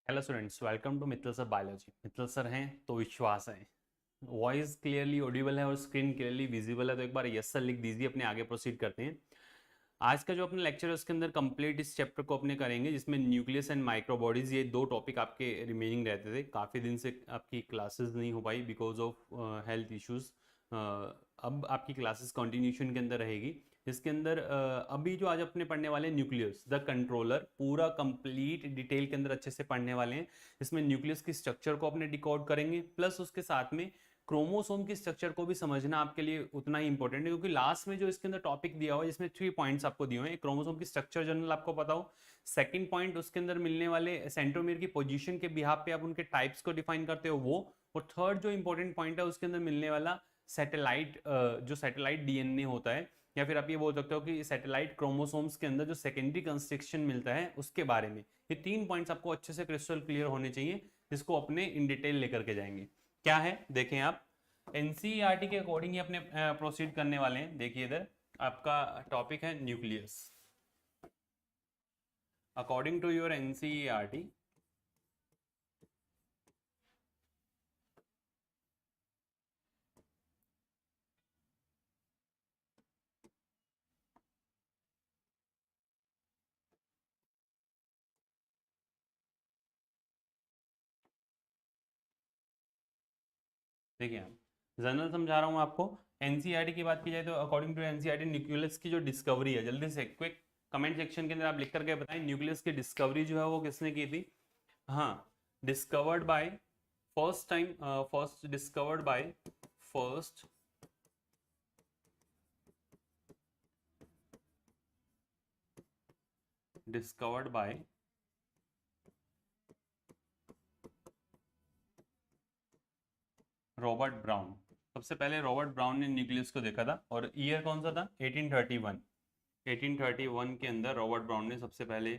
Hello students, welcome to Mittal sir biology. Mittal sir हैं तो विश्वास है। वॉइस क्लियरली ऑडिबल है और स्क्रीन क्लियरली विजिबल है, तो एक बार यस सर लिख दीजिए। अपने आगे प्रोसीड करते हैं। आज का जो अपना लेक्चर है उसके अंदर कंप्लीट इस चैप्टर को अपने करेंगे, जिसमें न्यूक्लियस एंड माइक्रोबॉडीज, ये दो टॉपिक आपके रिमेनिंग रहते थे। काफ़ी दिन से आपकी क्लासेस नहीं हो पाई बिकॉज ऑफ हेल्थ इश्यूज। अब आपकी क्लासेस कंटिन्यूशन के अंदर रहेगी। इसके अंदर अभी जो आज अपने पढ़ने वाले हैं न्यूक्लियस द कंट्रोलर, पूरा कंप्लीट डिटेल के अंदर अच्छे से पढ़ने वाले हैं। इसमें न्यूक्लियस की स्ट्रक्चर को अपने डिकोड करेंगे, प्लस उसके साथ में क्रोमोसोम की स्ट्रक्चर को भी समझना आपके लिए उतना ही इंपॉर्टेंट है, क्योंकि लास्ट में जो इसके अंदर टॉपिक दिया हुआ है जिसमें 3 पॉइंट्स आपको दिए हुए हैं। क्रोमोसोम की स्ट्रक्चर जनरल आपको पता हो, सेकंड पॉइंट उसके अंदर मिलने वाले सेंट्रोमियर की पोजीशन के बिहाफ पे आप उनके टाइप्स को डिफाइन करते हो वो, और थर्ड जो इंपॉर्टेंट पॉइंट है उसके अंदर मिलने वाला सैटेलाइट, जो सैटेलाइट डीएनए होता है, या फिर आप ये बोल सकते हो कि सैटेलाइट क्रोमोसोम्स के अंदर जो सेकेंडरी कंस्ट्रक्शन मिलता है उसके बारे में। ये 3 पॉइंट्स आपको अच्छे से क्रिस्टल क्लियर होने चाहिए, जिसको अपने इन डिटेल लेकर के जाएंगे। क्या है देखें आप, एनसीईआरटी के अकॉर्डिंग ही अपने प्रोसीड करने वाले हैं। देखिए इधर आपका टॉपिक है nucleus. According to your NCERT, देखिए आप, जनरल समझा रहा हूँ आपको। एनसीईआरटी की बात की जाए तो अकॉर्डिंग टू एनसीईआरटी न्यूक्लियस की जो डिस्कवरी है, जल्दी से क्विक कमेंट सेक्शन के अंदर आप लिख करके बताएं न्यूक्लियस की डिस्कवरी जो है वो किसने की थी। हाँ, discovered by first time, first discovered by first discovered by Robert brown. सबसे पहले रॉबर्ट ब्राउन ने न्यूक्लियस को देखा था, और ईयर कौन सा था, 1831। 1831 के अंदर रॉबर्ट ब्राउन ने सबसे पहले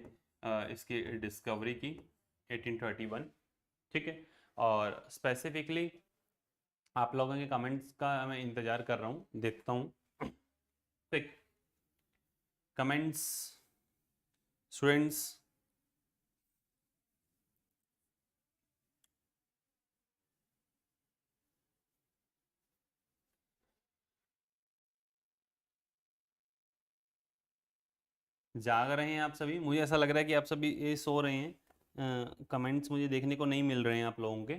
इसकी डिस्कवरी की, 1831। ठीक है, और स्पेसिफिकली आप लोगों के कमेंट्स का मैं इंतजार कर रहा हूँ, देखता हूँ। ठीक, कमेंट्स स्टूडेंट्स। जाग रहे हैं आप सभी? मुझे ऐसा लग रहा है कि आप सभी ये सो रहे हैं। कमेंट्स मुझे देखने को नहीं मिल रहे हैं आप लोगों के।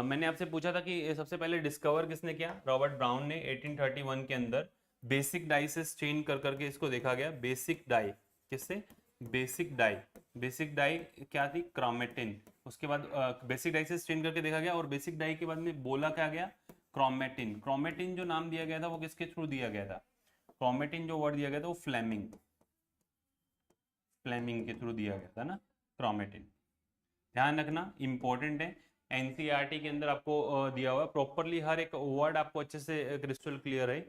मैंने आपसे पूछा था कि सबसे पहले डिस्कवर किसने किया, रॉबर्ट ब्राउन ने 1831 के अंदर। बेसिक डाई से स्ट्रेन कर करके इसको देखा गया। बेसिक डाई किससे, बेसिक डाई, बेसिक डाई क्या थी, क्रोमेटिन। उसके बाद बेसिक डाई से स्ट्रेन करके देखा गया, और बेसिक डाई के बाद में बोला क्या गया, क्रोमेटिन। क्रोमेटिन जो नाम दिया गया था वो किसके थ्रू दिया गया था, क्रोमेटिन जो वर्ड दिया गया था वो फ्लेमिंग, फ्लेमिंग के थ्रू दिया गया था ना, क्रोमेटिन। ध्यान रखना, इंपॉर्टेंट है। एनसीईआरटी के अंदर आपको दिया हुआ है प्रॉपरली, हर एक वर्ड आपको अच्छे से क्रिस्टल क्लियर है,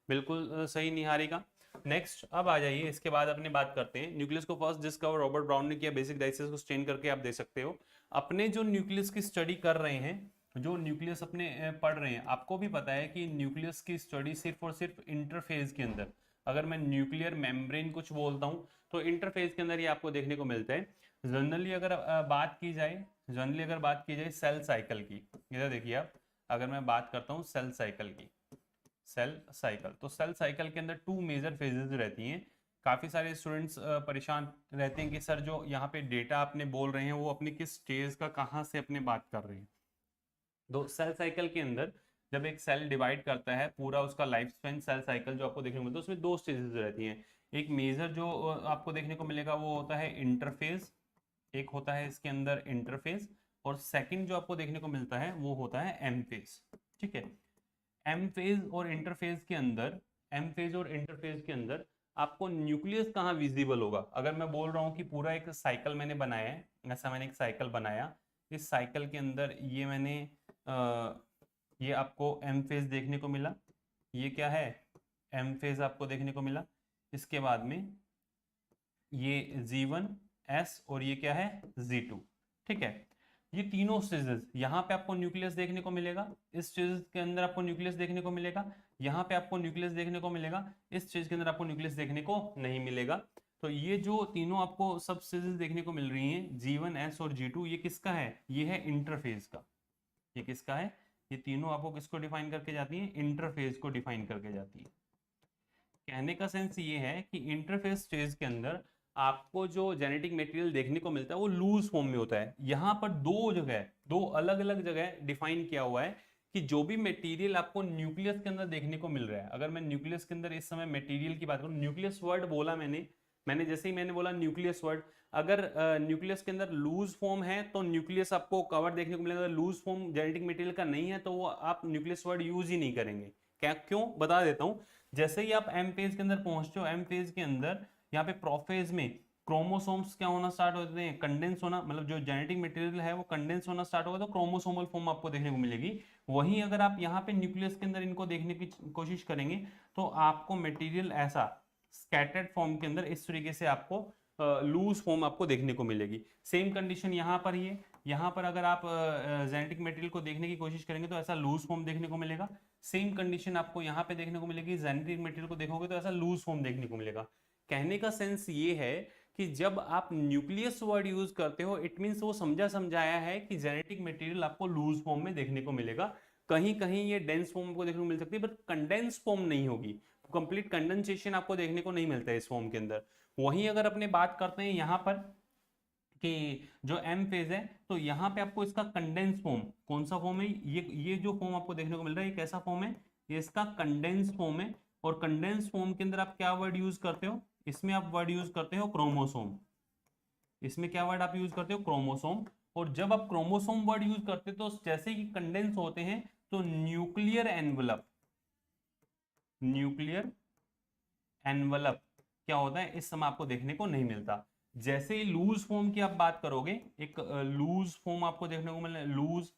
बिल्कुल सही निहारेगा। नेक्स्ट अब आ जाइए, इसके बाद अपने बात करते हैं न्यूक्लियस को फर्स्ट डिस्कवर रॉबर्ट ब्राउन ने किया। बेसिक डाइसेस को स्ट्रेन करके आप देख सकते हो। अपने जो न्यूक्लियस की स्टडी कर रहे हैं, जो न्यूक्लियस अपने पढ़ रहे हैं, आपको भी पता है कि न्यूक्लियस की स्टडी सिर्फ और सिर्फ इंटरफेज के अंदर, अगर मैं न्यूक्लियर मेम्ब्रेन कुछ बोलता हूँ तो इंटरफेज के अंदर ये आपको देखने को मिलता है। जनरली अगर बात की जाए, जनरली अगर बात की जाए सेल साइकिल की, इधर देखिए आप, अगर मैं बात करता हूँ सेल साइकिल की, सेल साइकिल, तो सेल साइकिल के अंदर 2 मेजर फेजेस रहती हैं। काफ़ी सारे स्टूडेंट्स परेशान रहते हैं कि सर जो यहाँ पे डेटा आपने बोल रहे हैं वो अपनी किस स्टेज का, कहाँ से अपने बात कर रहे हैं। तो सेल साइकिल के अंदर जब एक सेल डिवाइड करता है, पूरा उसका लाइफ स्पेन सेल साइकिल जो आपको देखने को मिलता है उसमें 2 स्टेजेस रहती हैं। एक मेजर जो आपको देखने को मिलेगा वो होता है इंटरफेज, एक होता है इसके अंदर इंटरफेज, और सेकंड जो आपको देखने को मिलता है वो होता है एम फेज। ठीक है, एम फेज और इंटरफेज के अंदर, एम फेज और इंटरफेज के अंदर आपको न्यूक्लियस कहाँ विजिबल होगा। अगर मैं बोल रहा हूँ कि पूरा एक साइकिल मैंने बनाया है, ऐसा मैंने एक साइकिल बनाया, इस साइकिल के अंदर ये मैंने ये आपको एम फेज देखने को मिला, ये क्या है, एम फेज आपको देखने को मिला। इसके बाद में ये G1 S और ये क्या है Z2। ठीक है, ये तीनों स्टेजेस, यहाँ पे आपको न्यूक्लियस देखने को मिलेगा, इस स्टेज के अंदर आपको न्यूक्लियस देखने को मिलेगा, यहाँ पे आपको न्यूक्लियस देखने को मिलेगा, इस स्टेज के अंदर आपको न्यूक्लियस देखने को नहीं मिलेगा। तो ये जो तीनों आपको सब स्टेजेस देखने को मिल रही हैं, G1, S और G2, ये किसका है? ये है इंटरफेज का। ये किसका है? ये तीनों आपको किसको डिफाइन करके जाती है? इंटरफेज को डिफाइन करके जाती है। कहने का सेंस ये है कि इंटरफेस स्टेज के अंदर आपको जो जेनेटिक मटेरियल देखने को मिलता है वो लूज फॉर्म में होता है। यहाँ पर दो अलग अलग जगह डिफाइन किया हुआ है कि जो भी मटेरियल आपको न्यूक्लियस के अंदर देखने को मिल रहा है, अगर मैं न्यूक्लियस के अंदर इस समय मटेरियल की बात करूं, न्यूक्लियस वर्ड बोला मैंने जैसे ही मैंने बोला न्यूक्लियस वर्ड, अगर न्यूक्लियस के अंदर लूज फॉर्म है तो न्यूक्लियस आपको कवर देखने को मिलेगा। लूज फॉर्म जेनेटिक मटेरियल का नहीं है तो वो आप न्यूक्लियस वर्ड यूज ही नहीं करेंगे। क्या, क्यों, बता देता हूं। जैसे ही आप एम फेज के अंदर पहुंचते हो, एम फेज के अंदर यहाँ पे प्रोफेज में क्रोमोसोम्स क्या होना स्टार्ट होते हैं? कंडेंस होना, मतलब जो जेनेटिक मटेरियल है वो कंडेंस होना स्टार्ट होगा तो क्रोमोसोमल फॉर्म आपको देखने को मिलेगी। वहीं अगर आप यहाँ पे न्यूक्लियस के अंदर इनको देखने की कोशिश करेंगे तो आपको मटेरियल ऐसा स्कैटर्ड फॉर्म के अंदर इस तरीके से आपको लूज फॉर्म आपको देखने को मिलेगी। सेम कंडीशन यहाँ पर ही है। यहाँ पर अगर आप जेनेटिक मटेरियल को देखने की कोशिश करेंगे तो ऐसा लूज फॉर्म देखने को मिलेगा। सेम कंडीशन आपको यहाँ पे देखने को मिलेगी, जेनेटिक मटेरियल को देखोगे तो ऐसा लूज फॉर्म देखने को मिलेगा। कहने का सेंस ये है कि जब आप न्यूक्लियस वर्ड यूज करते हो, इट मींस वो समझाया है कि जेनेटिक मटेरियल आपको लूज फॉर्म में देखने को मिलेगा। कहीं कहीं ये डेंस फॉर्म को देखने को मिल सकती है, बट कंडेंस फॉर्म नहीं होगी। कंप्लीट कंडेंसेशन आपको देखने को नहीं मिलता है इस फॉर्म के अंदर। वहीं अगर अपने बात करते हैं यहाँ पर कि जो एम फेज है, तो यहाँ पे आपको इसका कंडेंस फॉर्म, कौन सा फॉर्म है? ये जो फॉर्म आपको देखने को मिल रहा है, ये कैसा फॉर्म है? ये इसका कंडेंस फॉर्म है। और कंडेंस फॉर्म के अंदर आप क्या वर्ड यूज करते हो? इसमें आप वर्ड यूज करते हो क्रोमोसोम। इसमें क्या वर्ड आप यूज करते हो? क्रोमोसोम। और जब आप क्रोमोसोम वर्ड यूज करते हो तो जैसे ही कंडेंस होते हैं तो न्यूक्लियर एनवलप क्या होता है इस समय आपको देखने को नहीं मिलता। जैसे ही लूज फॉर्म की आप बात करोगे, एक लूज फॉर्म आपको देखने को मिलता है, loose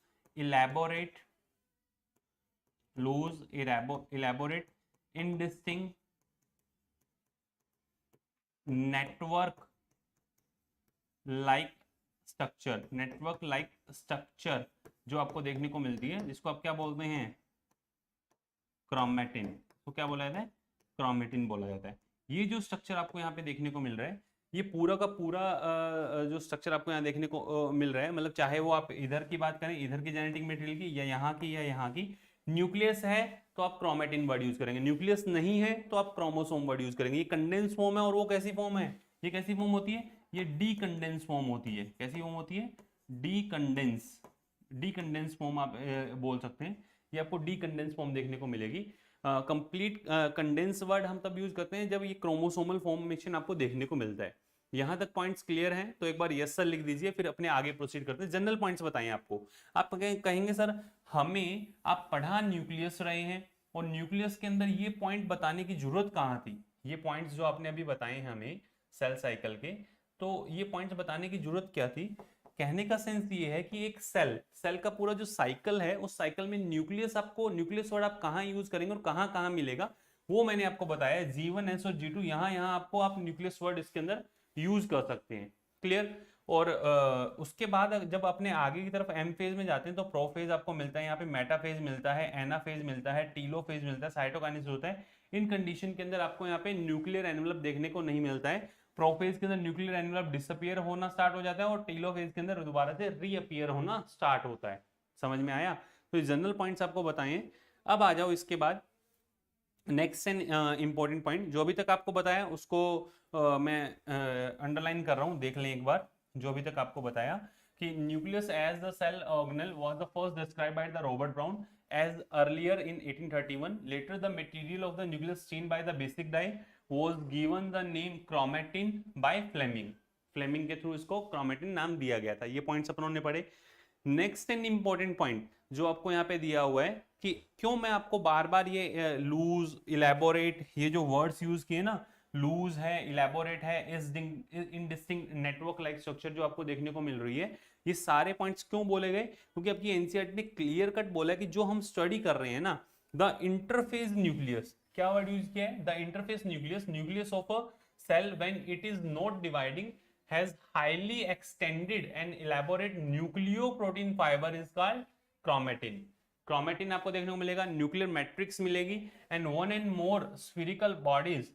elaborate indistinct network like structure जो आपको देखने को मिलती है, जिसको आप क्या बोलते हैं? क्रोमेटिन। तो क्या बोला जाता है? क्रोमेटिन बोला जाता है। ये जो स्ट्रक्चर आपको यहाँ पे देखने को मिल रहा है, ये पूरा का पूरा जो स्ट्रक्चर आपको यहाँ देखने को मिल रहा है, मतलब चाहे वो आप इधर की बात करें, इधर की जेनेटिक मटेरियल की, या यहाँ की, न्यूक्लियस है तो आप क्रोमेटिन वर्ड यूज करेंगे, न्यूक्लियस नहीं है तो आप क्रोमोसोम वर्ड यूज करेंगे। ये कंडेंस फॉर्म है। और वो कैसी फॉर्म है? ये कैसी फॉर्म होती है? ये डीकंडेंस फॉर्म होती है। कैसी फॉर्म होती है? डीकंडेंस फॉर्म आप बोल सकते हैं। ये आपको डीकंडेंस फॉर्म देखने को मिलेगी। कंप्लीट कंडेंस वर्ड हम तब यूज करते हैं जब ये क्रोमोसोमल फॉर्मेशन आपको देखने को मिलता है। यहां तक पॉइंट्स क्लियर हैं? तो एक बार यस सर लिख दीजिए, फिर अपने आगे प्रोसीड करते हैं। जनरल पॉइंट्स बताएं आपको। आप कहेंगे सर हमें आप पढ़ा न्यूक्लियस रहे हैं और न्यूक्लियस के अंदर ये पॉइंट बताने की जरूरत कहाँ थी? ये पॉइंट्स जो आपने अभी बताए हैं हमें सेल साइकिल के, तो ये पॉइंट्स बताने की जरूरत क्या थी? कहने का सेंस ये है कि एक सेल का पूरा जो साइकिल है, उस साइकिल में न्यूक्लियस वर्ड आप कहाँ यूज करेंगे और कहाँ कहाँ मिलेगा, वो मैंने आपको बताया। G1, S और G2 यहाँ आपको आप न्यूक्लियस वर्ड इसके अंदर यूज कर सकते हैं। क्लियर? और उसके बाद जब अपने आगे की तरफ एम फेज में जाते हैं तो प्रोफेज आपको मिलता है, यहाँ पे मेटाफेज मिलता है, एनाफेज मिलता है, टीलोफेज मिलता है, साइटोकाइनेसिस होता है। इन कंडीशन के अंदर आपको यहाँ पे न्यूक्लियर एनवलप देखने को नहीं मिलता है। प्रोफेज के अंदर न्यूक्लियर एनवलप डिसअपियर होना स्टार्ट हो जाता है और टीलोफेज के अंदर दोबारा से रीअपियर होना स्टार्ट होता है। समझ में आया? तो ये जनरल पॉइंट्स आपको बताएं। अब आ जाओ इसके बाद नेक्स्ट एंड इंपॉर्टेंट पॉइंट, जो अभी तक आपको बताया उसको मैं अंडरलाइन कर रहा हूं, देख लें एक बार। जो अभी तक आपको बताया कि nucleus as the cell organelle was the first described by the Robert Brown as earlier in 1831. Later the material of the nucleus seen by the basic dye was given the name chromatin by Fleming. Fleming के through इसको chromatin नाम दिया गया था। ये points अपन ने पढ़े। Next and important point जो आपको यहाँ पे दिया हुआ है कि क्यों मैं आपको बार बार ये लूज, इलेबोरेट, ये जो वर्ड्स यूज किए ना, लूज है, इलेबोरेट है, इनडिस्टिंक्ट नेटवर्क लाइक स्ट्रक्चर जो आपको देखने को मिल रही है, ये सारे पॉइंट्स क्यों बोले गए? क्योंकि आपकी एनसीईआरटी ने क्लियर कट बोला है कि जो हम स्टडी कर रहे हैं ना, द इंटरफेस न्यूक्लियस, क्या वर्ड यूज किया है? The interphase nucleus of a cell when it is not dividing has highly extended and elaborate nucleoprotein fiber is called chromatin. Chromatin आपको देखने को मिलेगा, न्यूक्लियर मैट्रिक्स मिलेगी, and one and more स्फीरिकल bodies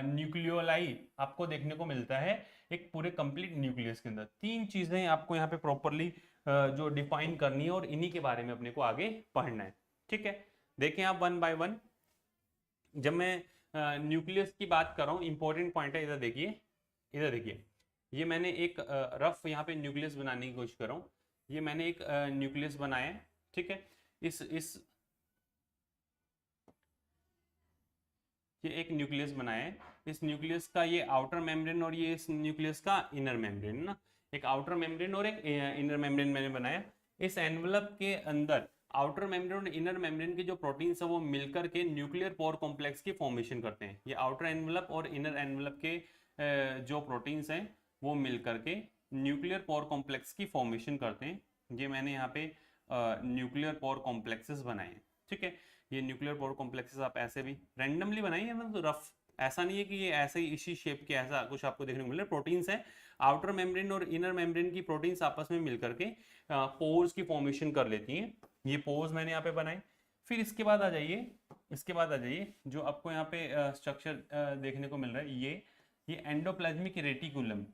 nucleoli आपको देखने को मिलता है एक पूरे कंप्लीट न्यूक्लियस के अंदर। तीन चीजें आपको यहाँ पे प्रॉपरली जो डिफाइन करनी है और इन्हीं के बारे में अपने को आगे पढ़ना है। ठीक है, देखें आप वन बाय वन। जब मैं न्यूक्लियस की बात कर रहा हूँ, इंपॉर्टेंट पॉइंट है, इधर देखिए, इधर देखिए, ये मैंने एक रफ यहाँ पे न्यूक्लियस बनाने की कोशिश कर रहा हूँ। ये मैंने एक न्यूक्लियस बनाया है, ठीक है। ये एक न्यूक्लियस बनाया है। इस न्यूक्लियस का ये आउटर मेम्ब्रेन और ये इस न्यूक्लियस का इनर मेम्ब्रेन ना, एक आउटर मेम्ब्रेन और एक इनर मेम्ब्रेन मैंने बनाया। इस एनवलप के अंदर आउटर मेम्ब्रेन और इनर मेम्ब्रेन के जो प्रोटीन्स है वो मिलकर के न्यूक्लियर पोर कॉम्प्लेक्स की फॉर्मेशन करते हैं। ये आउटर एनवलप और इनर एनवलप के जो प्रोटीन्स हैं वो मिलकर के न्यूक्लियर पोर कॉम्प्लेक्स की फॉर्मेशन करते हैं। ये मैंने यहाँ पे न्यूक्लियर पोर कॉम्प्लेक्सेस बनाए हैं, ठीक है। ये न्यूक्लियर पोर कॉम्प्लेक्सेस आप ऐसे भी रैंडमली बनाइए ना, तो रफ, ऐसा नहीं है कि ये ऐसे ही इसी शेप के ऐसा कुछ आपको देखने को मिल रहा है। प्रोटीन्स है, आउटर मेम्ब्रेन और इनर मेम्ब्रेन की प्रोटीन्स आपस में मिलकर के पोर्स की फॉर्मेशन कर लेती हैं। ये पोर्स मैंने यहाँ पे बनाए। फिर इसके बाद आ जाइए, इसके बाद आ जाइए, जो आपको यहाँ पे स्ट्रक्चर देखने को मिल रहा है, ये एंडोप्लाज्मिक रेटिकुलम।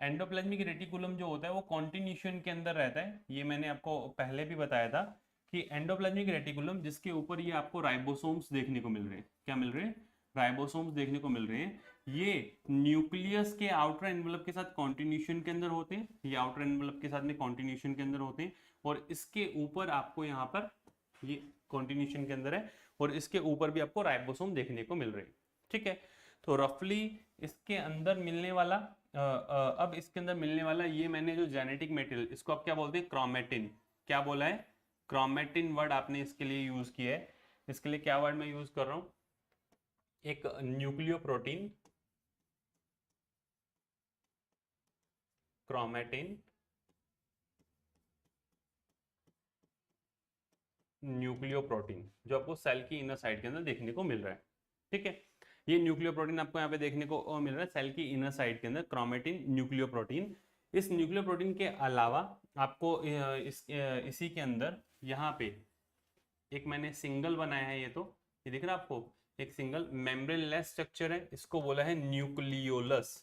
एंडोप्लाज्मिक रेटिकुलम जो होता है वो कॉन्टिन्यूशन के अंदर रहता है। ये मैंने आपको पहले भी बताया था कि एंडोप्लाज्मिक रेटिकुलम, जिसके ऊपर ये आपको राइबोसोम्स देखने को मिल रहे हैं। क्या मिल रहे हैं? राइबोसोम्स देखने को मिल रहे हैं। ये न्यूक्लियस के आउटर एनवलप के साथ कॉन्टिन्यूशन के अंदर होते हैं। ये आउटर एनवलप के साथ में कॉन्टिन्यूशन के अंदर होते हैं, और इसके ऊपर आपको यहाँ पर ये कॉन्टिन्यूशन के अंदर है, और इसके ऊपर भी आपको राइबोसोम देखने को मिल रहे हैं, ठीक है। तो रफली इसके अंदर मिलने वाला अब इसके अंदर मिलने वाला ये मैंने जो जेनेटिक मटेरियल, इसको आप क्या बोलते हैं? क्रोमेटिन। क्या बोला है? क्रोमेटिन वर्ड आपने इसके लिए यूज किया है। इसके लिए क्या वर्ड मैं यूज कर रहा हूं? एक nucleo protein, chromatin, nucleo protein, जो आपको सेल की इनर साइड के अंदर देखने को मिल रहा है, ठीक है। ये न्यूक्लियो प्रोटीन आपको यहाँ पे देखने को मिल रहा है सेल की इनर साइड के अंदर, क्रोमेटिन, न्यूक्लियो प्रोटीन। इस न्यूक्लियो प्रोटीन के अलावा आपको इसी के अंदर यहाँ पे एक मैंने सिंगल बनाया है। ये दिख रहा है आपको? एक सिंगल मेम्ब्रेनलेस स्ट्रक्चर है, इसको बोला है न्यूक्लियोलस।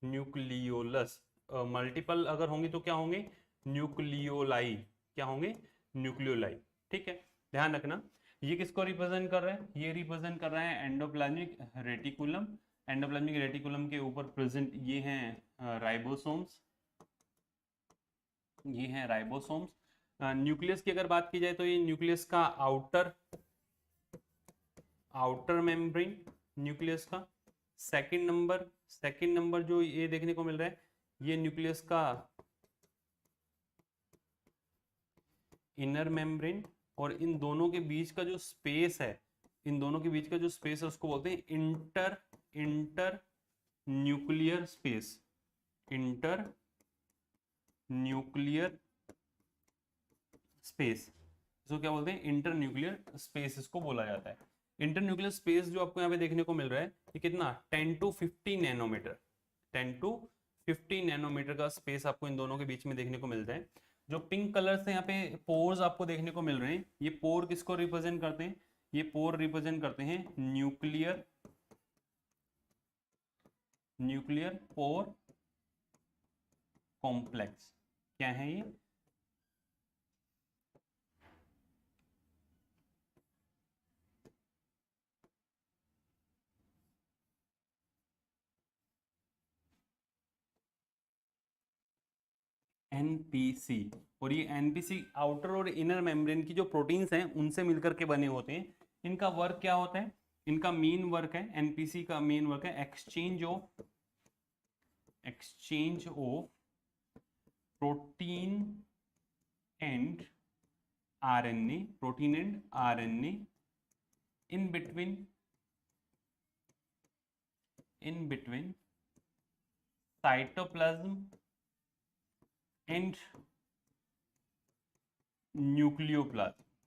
न्यूक्लियोलस मल्टीपल अगर होंगे तो क्या होंगे? न्यूक्लियोलाई। क्या होंगे? न्यूक्लियोलाई, ठीक है। ध्यान रखना, ये किसको रिप्रेजेंट कर रहा है? ये रिप्रेजेंट कर रहा है एंडोप्लाज्मिक रेटिकुलम। एंडोप्लाज्मिक रेटिकुलम के ऊपर प्रेजेंट ये हैं राइबोसोम्स, ये हैं राइबोसोम्स। न्यूक्लियस की अगर बात की जाए तो ये न्यूक्लियस का आउटर मेम्ब्रेन, न्यूक्लियस का सेकंड नंबर जो ये देखने को मिल रहा है, ये न्यूक्लियस का इनर मेम्ब्रेन। और इन दोनों के बीच का जो स्पेस है, इन दोनों के बीच का जो स्पेस है उसको बोलते हैं inter nuclear space. Inter nuclear space, इसको क्या बोलते हैं? इंटर न्यूक्लियर स्पेस इसको बोला जाता है। इंटर न्यूक्लियर स्पेस जो आपको यहाँ पे देखने को मिल रहा है, ये कितना? 10 to 50 नैनोमीटर, 10 to 50 नैनोमीटर का स्पेस आपको इन दोनों के बीच में देखने को मिलता है। जो पिंक कलर से यहाँ पे पोर्स आपको देखने को मिल रहे हैं, ये पोर किसको रिप्रेजेंट करते हैं? ये पोर रिप्रेजेंट करते हैं न्यूक्लियर पोर कॉम्प्लेक्स। क्या है ये? एनपीसी। और ये एनपीसी आउटर और इनर मेम्ब्रेन की जो प्रोटीन्स हैं उनसे मिलकर के बने होते हैं। इनका वर्क क्या होता है? इनका मेन वर्क है, एनपीसी का मेन वर्क है exchange of protein and RNA, protein and RNA in between cytoplasm and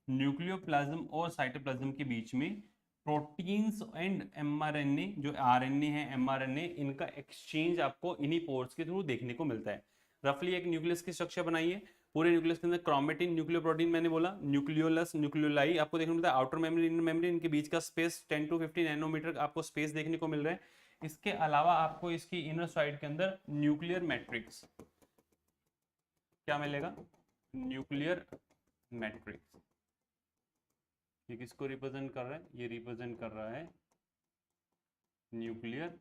nucleoplasm और साइटोप्लाज्म के बीच में प्रोटीन्स एंड एमआरएनए, जो आरएनए है, एमआरएनए, इनका एक्सचेंज आपको इन्हीं पोर्स के थ्रू देखने को मिलता है। रफली एक न्यूक्लियस की स्ट्रक्चर बनाइए, पूरे न्यूक्लियस के अंदर क्रोमेटिन, न्यूक्लियो प्रोटीन मैंने बोला, न्यूक्लियोलस, न्यूक्लियोलाई आपको देखने को मिलता है, आउटर मेम्ब्रेन, इनर मेम्ब्रेन, इनके बीच का स्पेस 10 to 50 नैनोमीटर आपको स्पेस देखने को मिल रहा है। इसके अलावा आपको इसकी इनर साइड के अंदर न्यूक्लियर मैट्रिक्स क्या मिलेगा, न्यूक्लियर मैट्रिक्स। ये किसको रिप्रेजेंट कर रहा है, ये रिप्रेजेंट कर रहा है न्यूक्लियर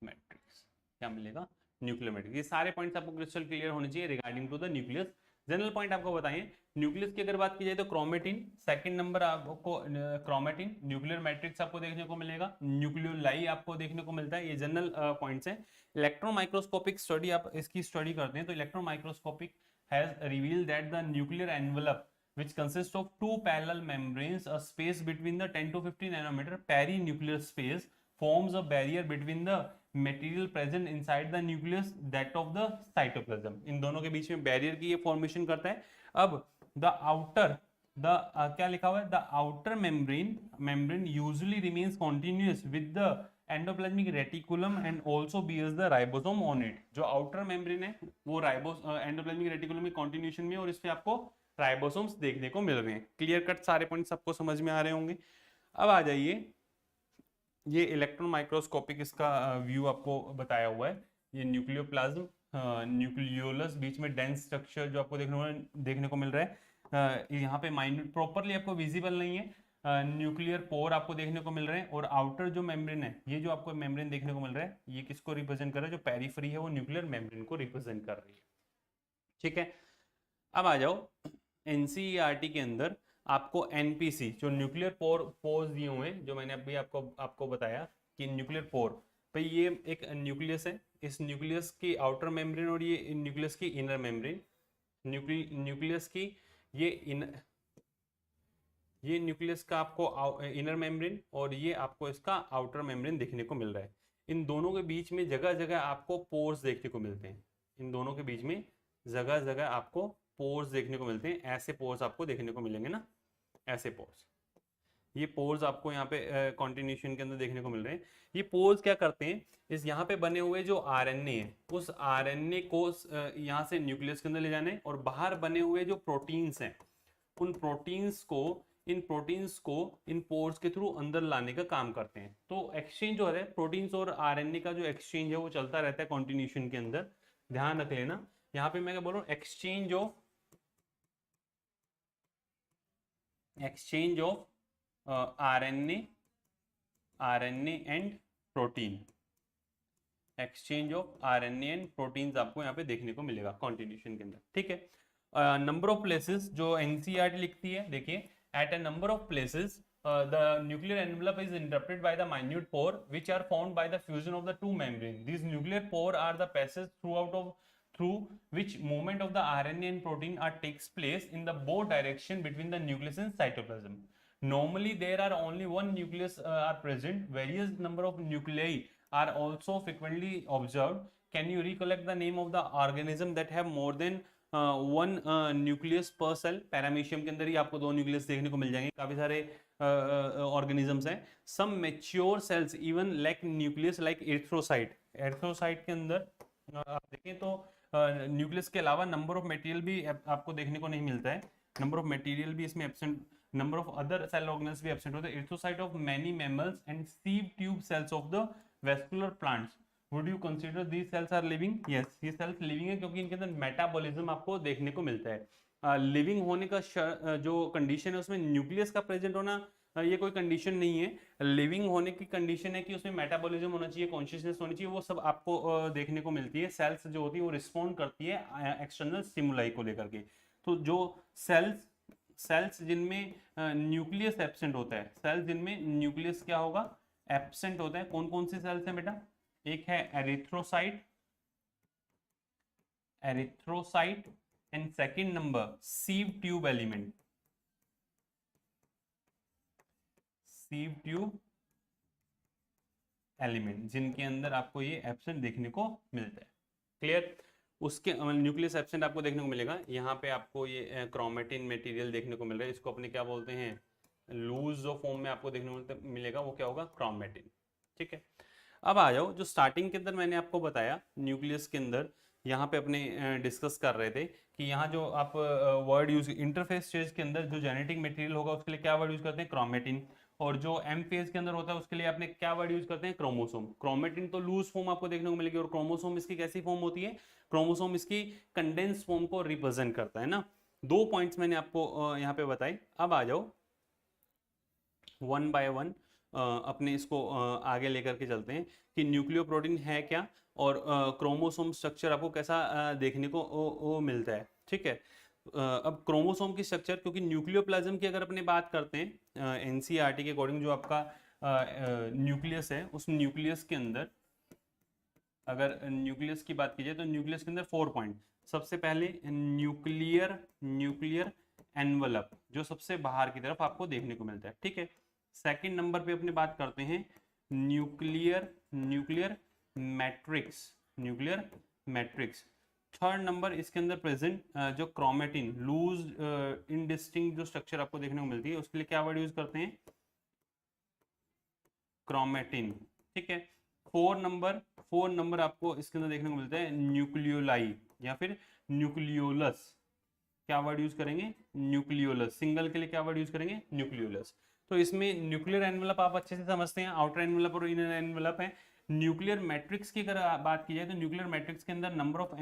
मैट्रिक्स। क्या मिलेगा, न्यूक्लियर मैट्रिक्स। ये सारे पॉइंट्स आपको क्रिस्टल क्लियर होने चाहिए regarding to the nucleus. General point आपको बताइए, न्यूक्लियस की अगर बात की जाए तो क्रोमेटिन सेकंड नंबर आपको, क्रोमेटिन, न्यूक्लियर मैट्रिक्स आपको देखने को मिलेगा, न्यूक्लियोलाई आपको देखने को मिलता है। ये जनरल पॉइंट्स हैं। इलेक्ट्रॉन माइक्रोस्कोपिक स्टडी आप इसकी स्टडी करते हैं तो electron microscopic has revealed that the nuclear envelope which consists of two parallel membranes, a space between the 10 to 50 nanometer perinuclear space forms a barrier between the material present inside the nucleus that of the cytoplasm। इन दोनों के बीच में barrier की ये formation करता है। अब the outer क्या लिखा हुआ है, the outer membrane usually remains continuous with the endoplasmic reticulum and also bears the ribosome on it. जो आउटर मेम्ब्रेन है वो एंडोप्लाज्मिक रेटिकुलम में कॉन्टिन्यूशन में, और इस पे आपको राइबोसोम्स देखने को मिल रहे हैं। क्लियर कट सारे पॉइंट्स आपको समझ में आ रहे होंगे। अब आ जाइए, ये इलेक्ट्रॉन माइक्रोस्कोपिक इसका व्यू आपको बताया हुआ है। ये न्यूक्लियोप्लाज्म, न्यूक्लियोलस, बीच में डेंस स्ट्रक्चर जो आपको देखने को मिल रहा है। यहाँ पे माइन्यूट प्रॉपरली आपको विजिबल नहीं है। न्यूक्लियर पोर आपको देखने को मिल रहे हैं, और आउटर जो मेम्ब्रेन है, ये जो आपको मेम्ब्रेन देखने को मिल रहा है, ये किसको रिप्रेजेंट कर रहा है, जो पेरिफेरी है वो न्यूक्लियर मेम्ब्रेन को रिप्रेजेंट कर रही है। ठीक है, अब आ जाओ एनसीईआरटी के अंदर आपको एनपीसी जो न्यूक्लियर पोर्स दिए हुए हैं, जो मैंने अभी आपको बताया कि न्यूक्लियर पोर भाई, ये एक न्यूक्लियस है, इस न्यूक्लियस की आउटर मेम्ब्रेन और ये न्यूक्लियस की इनर मेम्ब्रेन, न्यूक्लियस की ये न्यूक्लियस का आपको इनर मेम्ब्रेन और ये आपको इसका आउटर मेम्ब्रेन देखने को मिल रहा है। इन दोनों के बीच में जगह जगह आपको पोर्स देखने को मिलते हैं। इन दोनों के बीच में जगह जगह आपको पोर्स देखने को मिलते हैं। ऐसे पोर्स आपको देखने को मिलेंगे ना, ऐसे पोर्स, ये पोर्स आपको यहाँ पे कॉन्टिन्यूशन के अंदर देखने को मिल रहे हैं। ये पोर्स क्या करते हैं, इस यहाँ पे बने हुए जो आरएनए है, उस आरएनए को यहाँ से न्यूक्लियस के अंदर ले जाने, और बाहर बने हुए जो प्रोटीन्स हैं, उन प्रोटीन्स को इन पोर्स के थ्रू अंदर लाने का काम करते हैं। तो एक्सचेंज हो रहा है, प्रोटीन्स और आरएनए का जो एक्सचेंज है वो चलता रहता है कॉन्टिन्यूशन के अंदर। ध्यान रख लेना, यहाँ पे मैं क्या बोल रहा हूँ, exchange of RNA and protein, exchange of RNA and proteins आपको यहाँ पे देखने को मिलेगा कॉन्टिन्यूशन के अंदर। ठीक है, नंबर ऑफ प्लेसेस जो एनसीईआरटी लिखती है, देखिए, at a number of places the nuclear envelope is interrupted by the minute pore which are formed by the fusion of the two membranes. These nuclear pore are the passages through which movement of the RNA and protein takes place in the both direction between the nucleus and cytoplasm. Normally there are only one nucleus are present. Various number of nuclei are also frequently observed. Can you recollect the name of the organism that have more than one nucleus पर cell? Paramecium के अंदर ही आपको 2 nucleus देखने को मिल जाएंगे। काफी सारे organisms हैं। Some mature cells even lack nucleus like erythrocyte. Erythrocyte के अंदर आप देखें तो न्यूक्लियस के अलावा नंबर ऑफ मटेरियल भी आपको देखने को नहीं मिलता है। नंबर ऑफ मटेरियल भी इसमें absent, number of other cell organelles भी एब्सेंट होते हैं। Erythrocyte of many mammals and sieve tube cells of the vascular plants. Would you consider these cells are living? Yes, ये सेल्स लिविंग है क्योंकि इनके अंदर मेटाबॉलिज्म आपको देखने को मिलता है। लिविंग होने का जो कंडीशन है उसमें न्यूक्लियस का प्रेजेंट होना ये कोई कंडीशन नहीं है। लिविंग होने की कंडीशन है कि उसमें मेटाबॉलिज्म होना चाहिए, कॉन्शियसनेस होनी चाहिए, वो सब आपको देखने को मिलती है। सेल्स जो होती है वो रिस्पॉन्ड करती है एक्सटर्नल स्टिमुलाई को लेकर के। तो जो सेल्स जिनमें न्यूक्लियस एब्सेंट होता है, सेल्स जिनमें न्यूक्लियस क्या होगा, एब्सेंट होता है, कौन कौन सी सेल्स हैं बेटा? एक है erythrocyte and second number sieve tube element, जिनके अंदर आपको ये एब्सेंट देखने को मिलता है। क्लियर? उसके न्यूक्लियस एब्सेंट आपको देखने को मिलेगा। यहाँ पे आपको ये क्रोमेटिन मटेरियल देखने को मिल रहा है, इसको अपने क्या बोलते हैं, लूज जो फॉर्म में आपको देखने को मिलेगा वो क्या होगा, क्रोमेटिन। ठीक है, अब आ जाओ, जो स्टार्टिंग के अंदर मैंने आपको बताया न्यूक्लियस के अंदर यहाँ पे अपने डिस्कस कर रहे थे कि यहाँ जो आप वर्ड यूज इंटरफेस स्टेज के अंदर जो जेनेटिक मटेरियल होगा उसके लिए क्या वर्ड यूज करते हैं, क्रोमेटिन। और जो एम फेज के अंदर होता है उसके लिए आपने क्या वर्ड यूज करते हैं, क्रोमोसोम। क्रोमेटिन तो लूज फॉर्म आपको देखने को मिलेगी, और क्रोमोसोम इसकी कैसी फॉर्म होती है, क्रोमोसोम इसकी कंडेंस फॉर्म को रिप्रेजेंट करता है ना। 2 पॉइंट्स मैंने आपको यहाँ पे बताए। अब आ जाओ वन बाय वन अपने इसको आगे लेकर के चलते हैं कि न्यूक्लियोप्रोटीन है क्या, और क्रोमोसोम स्ट्रक्चर आपको कैसा देखने को वो मिलता है। ठीक है, अब क्रोमोसोम की स्ट्रक्चर, क्योंकि न्यूक्लियोप्लाज्म की अगर अपने बात करते हैं एनसीईआरटी के अकॉर्डिंग, जो आपका न्यूक्लियस है उस न्यूक्लियस के अंदर, अगर न्यूक्लियस की बात की जाए तो न्यूक्लियस के अंदर 4 पॉइंट। सबसे पहले न्यूक्लियर एनवलप जो सबसे बाहर की तरफ आपको देखने को मिलता है। ठीक है, सेकंड नंबर पे अपने बात करते हैं न्यूक्लियर मैट्रिक्स। थर्ड नंबर इसके अंदर प्रेजेंट जो क्रोमेटिन लूज इनडिस्टिंक्ट जो स्ट्रक्चर आपको देखने को मिलती है उसके लिए क्या वर्ड यूज करते हैं, क्रोमेटिन। ठीक है, फोर नंबर आपको इसके अंदर देखने को मिलता है न्यूक्लियोलाई या फिर न्यूक्लियोलस। क्या वर्ड यूज करेंगे, न्यूक्लियोलस। सिंगल के लिए क्या वर्ड यूज करेंगे, न्यूक्लियोलस। तो इसमें न्यूक्लियर एनवेलप आप अच्छे से समझते हैं, आउटर एनवेलप और इनर एनवेलप है। न्यूक्लियर मैट्रिक्स की अगर बात की जाए तो न्यूक्लियर मैट्रिक्स के अंदर नंबर ऑफ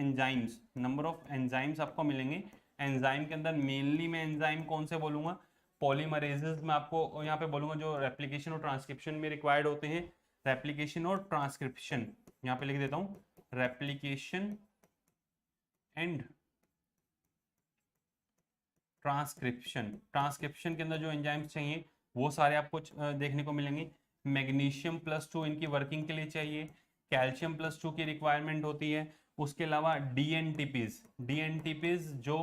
एंजाइम्स आपको मिलेंगे। एंजाइम के अंदर मेनली मैं एंजाइम कौन से बोलूंगा, पॉलीमरेजेस में आपको यहाँ पे बोलूंगा जो रेप्लिकेशन और ट्रांसक्रिप्शन में रिक्वायर्ड होते हैं। रेप्लिकेशन और ट्रांसक्रिप्शन यहाँ पे लिख देता हूँ, रेप्लिकेशन एंड ट्रांसक्रिप्शन के अंदर जो एंजाइम्स चाहिए वो सारे आपको देखने को मिलेंगे। मैग्नीशियम +2 इनकी वर्किंग के लिए चाहिए, कैल्शियम +2 की रिक्वायरमेंट होती है। उसके अलावा डीएनटीपीज जो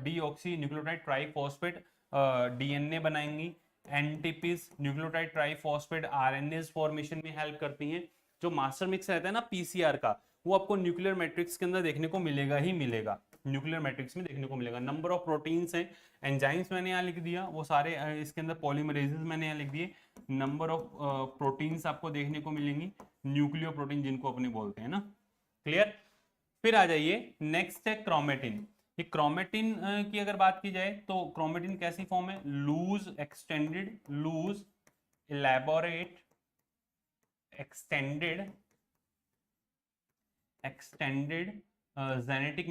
डीऑक्सी न्यूक्लियोटाइड ट्राइफॉस्फेट डीएनए बनाएंगी। एनटीपीज न्यूक्लियोटाइड ट्राइफॉस्फेट आरएनए फॉर्मेशन में हेल्प करती हैं। जो मास्टर मिक्स रहता है ना पीसीआर का, वो आपको न्यूक्लियर मैट्रिक्स के अंदर देखने को मिलेगा ही मिलेगा, न्यूक्लियर मैट्रिक्स में देखने को मिलेगा। नंबर ऑफ प्रोटीन्स हैं, एंजाइम्स मैंने यहाँ लिख दिया, वो सारे इसके अंदर पॉलीमरेजेस मैंने यहाँ लिख दिए। नंबर ऑफ प्रोटीन्स आपको देखने को मिलेंगी, न्यूक्लियो प्रोटीन जिनको अपने बोलते हैं ना। क्लियर, फिर आ जाइए नेक्स्ट है क्रोमेटिन। ये क्रोमेटिन की अगर बात की जाए तो क्रोमेटिन कैसी फॉर्म है, loose elaborate extended genetic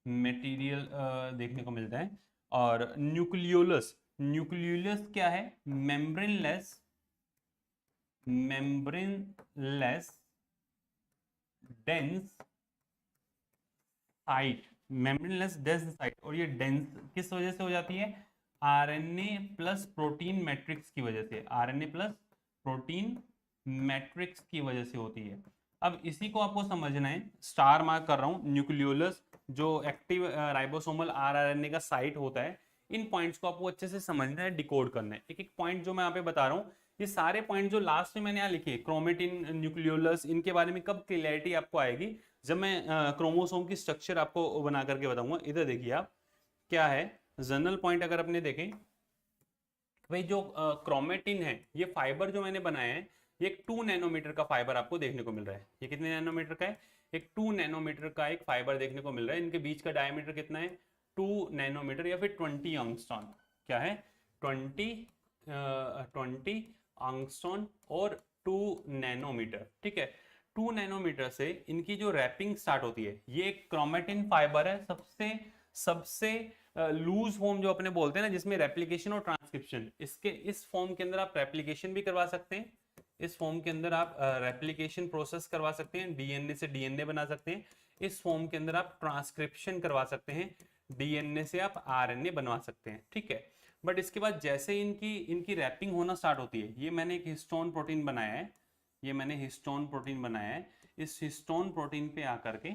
material देखने को मिलता है। और न्यूक्लियोलस क्या है, मेम्ब्रेनलेस डेंस साइट। और ये डेंस किस वजह से हो जाती है, आरएनए प्लस प्रोटीन मैट्रिक्स की वजह से, आरएनए प्लस प्रोटीन मैट्रिक्स की वजह से होती है। अब इसी को आपको समझना है, स्टार मार्क कर रहा हूं, न्यूक्लियोलस जो एक्टिव राइबोसोमल आरआरएनए का साइट होता है। इन पॉइंट्स को आपको अच्छे से समझना है, डिकोड करना है। एक एक पॉइंट जो मैं यहाँ पे बता रहा हूँ, ये सारे पॉइंट जो लास्ट में मैंने यहाँ लिखे, क्रोमेटिन, न्यूक्लियोलस, इनके बारे में कब क्लियरिटी आपको आएगी, जब मैं क्रोमोसोम की स्ट्रक्चर आपको बना करके बताऊंगा। इधर देखिए आप क्या है, जनरल पॉइंट अगर अपने देखें, भाई जो क्रोमेटिन है, ये फाइबर जो मैंने बनाया है, ये 2 नैनोमीटर का फाइबर आपको देखने को मिल रहा है। ये कितने नैनोमीटर का है, एक 2 नैनोमीटर का एक फाइबर देखने को मिल रहा है। इनके बीच का डायमीटर कितना है, 2 नैनोमीटर या फिर 20 एंगस्ट्रॉम। क्या है, 20 एंगस्ट्रॉम और 2 नैनोमीटर। ठीक है, 2 नैनोमीटर से इनकी जो रैपिंग स्टार्ट होती है, ये एक क्रोमेटिन फाइबर है, सबसे लूज फॉर्म जो अपने बोलते हैं ना, जिसमें रेप्लिकेशन और ट्रांसक्रिप्शन, इसके इस फॉर्म के अंदर आप रेप्लिकेशन भी करवा सकते हैं, इस फॉर्म के अंदर आप रेप्लिकेशन प्रोसेस करवा सकते हैं, डीएनए से डीएनए बना सकते हैं। इस फॉर्म के अंदर आप ट्रांसक्रिप्शन करवा सकते हैं, डीएनए से आप आरएनए बनवा सकते हैं। ठीक है, बट इसके बाद जैसे इनकी रैपिंग होना स्टार्ट होती है, ये मैंने एक हिस्टोन प्रोटीन बनाया है, इस हिस्टोन प्रोटीन पे आकर के,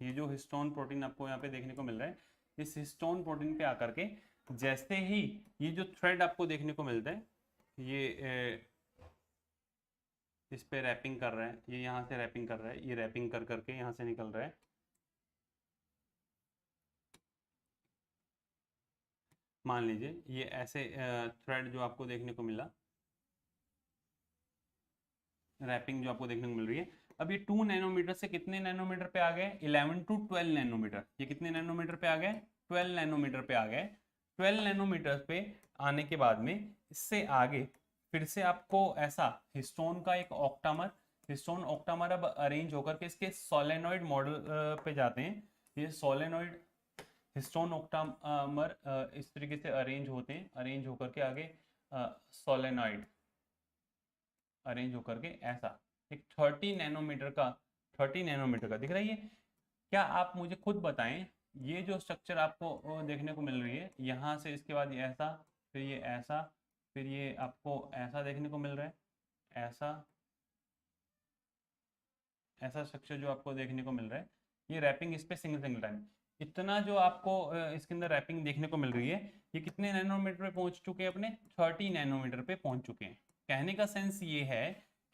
ये जो हिस्टोन प्रोटीन आपको यहाँ पे देखने को मिल रहा है, इस हिस्टोन प्रोटीन पे आकर के जैसे ही ये जो थ्रेड आपको देखने को मिलता है, ये इस पे रैपिंग कर रहा है, ये यहाँ से रैपिंग कर रहा है, ये रैपिंग कर करके यहाँ से निकल रहा है। मान लीजिए ये ऐसे थ्रेड जो आपको देखने को मिला, रैपिंग जो आपको देखने को मिल रही है, अब ये 2 नैनोमीटर से कितने नैनोमीटर पे आ गए, 11 to 12 नैनोमीटर। ये कितने नैनोमीटर पे आ गए, 12 नैनोमीटर पे आ गए। 12 नैनोमीटर पे आने के बाद में इससे आगे फिर से आपको ऐसा हिस्टोन का एक ऑक्टामर, हिस्टोन ऑक्टामर अब अरेंज होकर के इसके सोलेनॉइड मॉडल पे जाते हैं। ये सोलेनॉइड हिस्टोन ऑक्टामर इस तरीके से अरेंज होते हैं, अरेंज होकर के आगे सोलेनॉइड अरेंज होकर के ऐसा एक 30 नैनोमीटर का, 30 नैनोमीटर का दिख रही है। क्या आप मुझे खुद बताएं, ये जो स्ट्रक्चर आपको देखने को मिल रही है, यहाँ से इसके बाद ये ऐसा, फिर ये ऐसा, फिर ये आपको ऐसा देखने को मिल रहा है, ऐसा ऐसा स्ट्रक्चर जो आपको देखने को मिल रहा है, ये रैपिंग इस पे सिंगल सिंगल टाइम, इतना जो आपको इसके अंदर रैपिंग देखने को मिल रही है, ये कितने नैनोमीटर पे पहुंच चुके हैं, अपने 30 नैनोमीटर पे पहुंच चुके हैं। कहने का सेंस ये है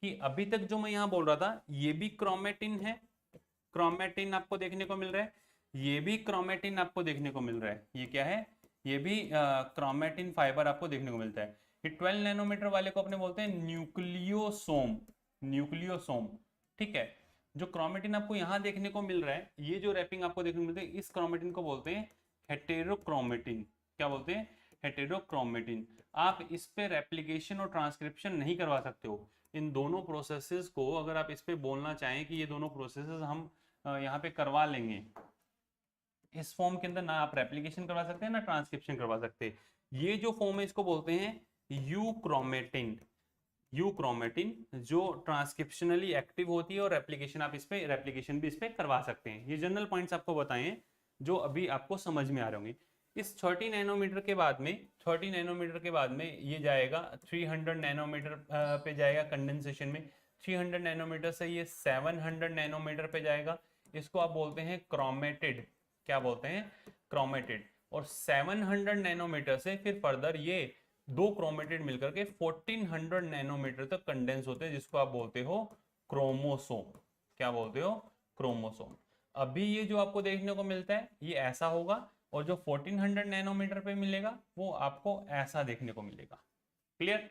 कि अभी तक जो मैं यहाँ बोल रहा था, ये भी क्रोमेटिन है, क्रोमेटिन आपको देखने को मिल रहा है, ये भी क्रोमेटिन आपको देखने को मिल रहा है। ये क्या है, ये भी क्रोमेटिन फाइबर आपको देखने को मिलता है। ये 12 नैनोमीटर वाले को अपने बोलते हैं न्यूक्लियोसोम, न्यूक्लियोसोम, ठीक है। जो क्रोमेटिन आपको यहाँ देखने को मिल रहा है, ये जो रैपिंग आपको देखने को मिलती है, इस क्रोमेटिन को बोलते हैं हेटेरोक्रोमेटिन। क्या बोलते हैं, हेटेरोक्रोमेटिन। आप इस पे रेप्लिकेशन और ट्रांसक्रिप्शन नहीं करवा सकते हो। इन दोनों प्रोसेसेस को अगर आप इस पे बोलना चाहें कि ये दोनों प्रोसेसेस हम यहाँ पे करवा लेंगे, इस फॉर्म के अंदर ना आप रेप्लिकेशन करवा सकते हैं ना ट्रांसक्रिप्शन करवा सकते। ये जो फॉर्म है इसको बोलते हैं यूक्रोमेटिन, यूक्रोमेटिन, जो ट्रांसक्रिप्शनली एक्टिव होती है और रेप्लिकेशन आप इस पे, रेप्लिकेशन भी इस पे करवा सकते हैं। ये जनरल पॉइंट्स आपको बताएं जो अभी आपको समझ में आ रहे होंगे। इस 30 नैनोमीटर के बाद में, 30 नैनोमीटर के बाद में ये जाएगा 300 नैनोमीटर पे जाएगा कंडेंसेशन में। 300 नैनोमीटर से ये 700 नैनोमीटर पे जाएगा, इसको आप बोलते हैं क्रोमेटेड। क्या बोलते हैं, क्रोमेटेड। और 700 नैनोमीटर से फिर फर्दर ये दो क्रोमेटेड मिलकर के 1400 नैनोमीटर तक कंडेंस होते हैं, जिसको आप बोलते हो क्रोमोसोम। क्या बोलते हो, क्रोमोसोम। अभी ये जो आपको देखने को मिलता है ये ऐसा होगा, और जो 1400 नैनोमीटर पे मिलेगा वो आपको ऐसा देखने को मिलेगा। क्लियर।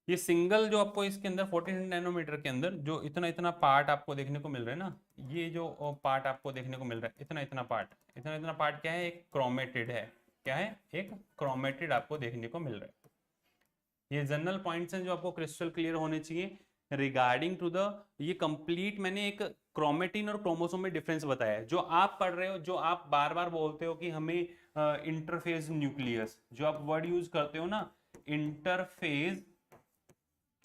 ये सिंगल जो आपको इसके अंदर 1400 नैनोमीटर के अंदर जो इतना इतना पार्ट आपको देखने को मिल रहा है ना, ये जो पार्ट आपको देखने को मिल रहा है, इतना इतना पार्ट, इतना इतना पार्ट क्या है, एक क्रोमेटेड है। क्या है, एक क्रोमेटेड आपको देखने को मिल रहा है। ये जनरल पॉइंट्स हैं जो आपको क्रिस्टल क्लियर होने चाहिए रिगार्डिंग टू द, ये कंप्लीट मैंने एक क्रोमेटिन और क्रोमोसोम में डिफरेंस बताया है। जो आप पढ़ रहे हो, जो आप बार बार बोलते हो कि हमें इंटरफेज न्यूक्लियस, जो आप वर्ड यूज करते हो ना, interphase,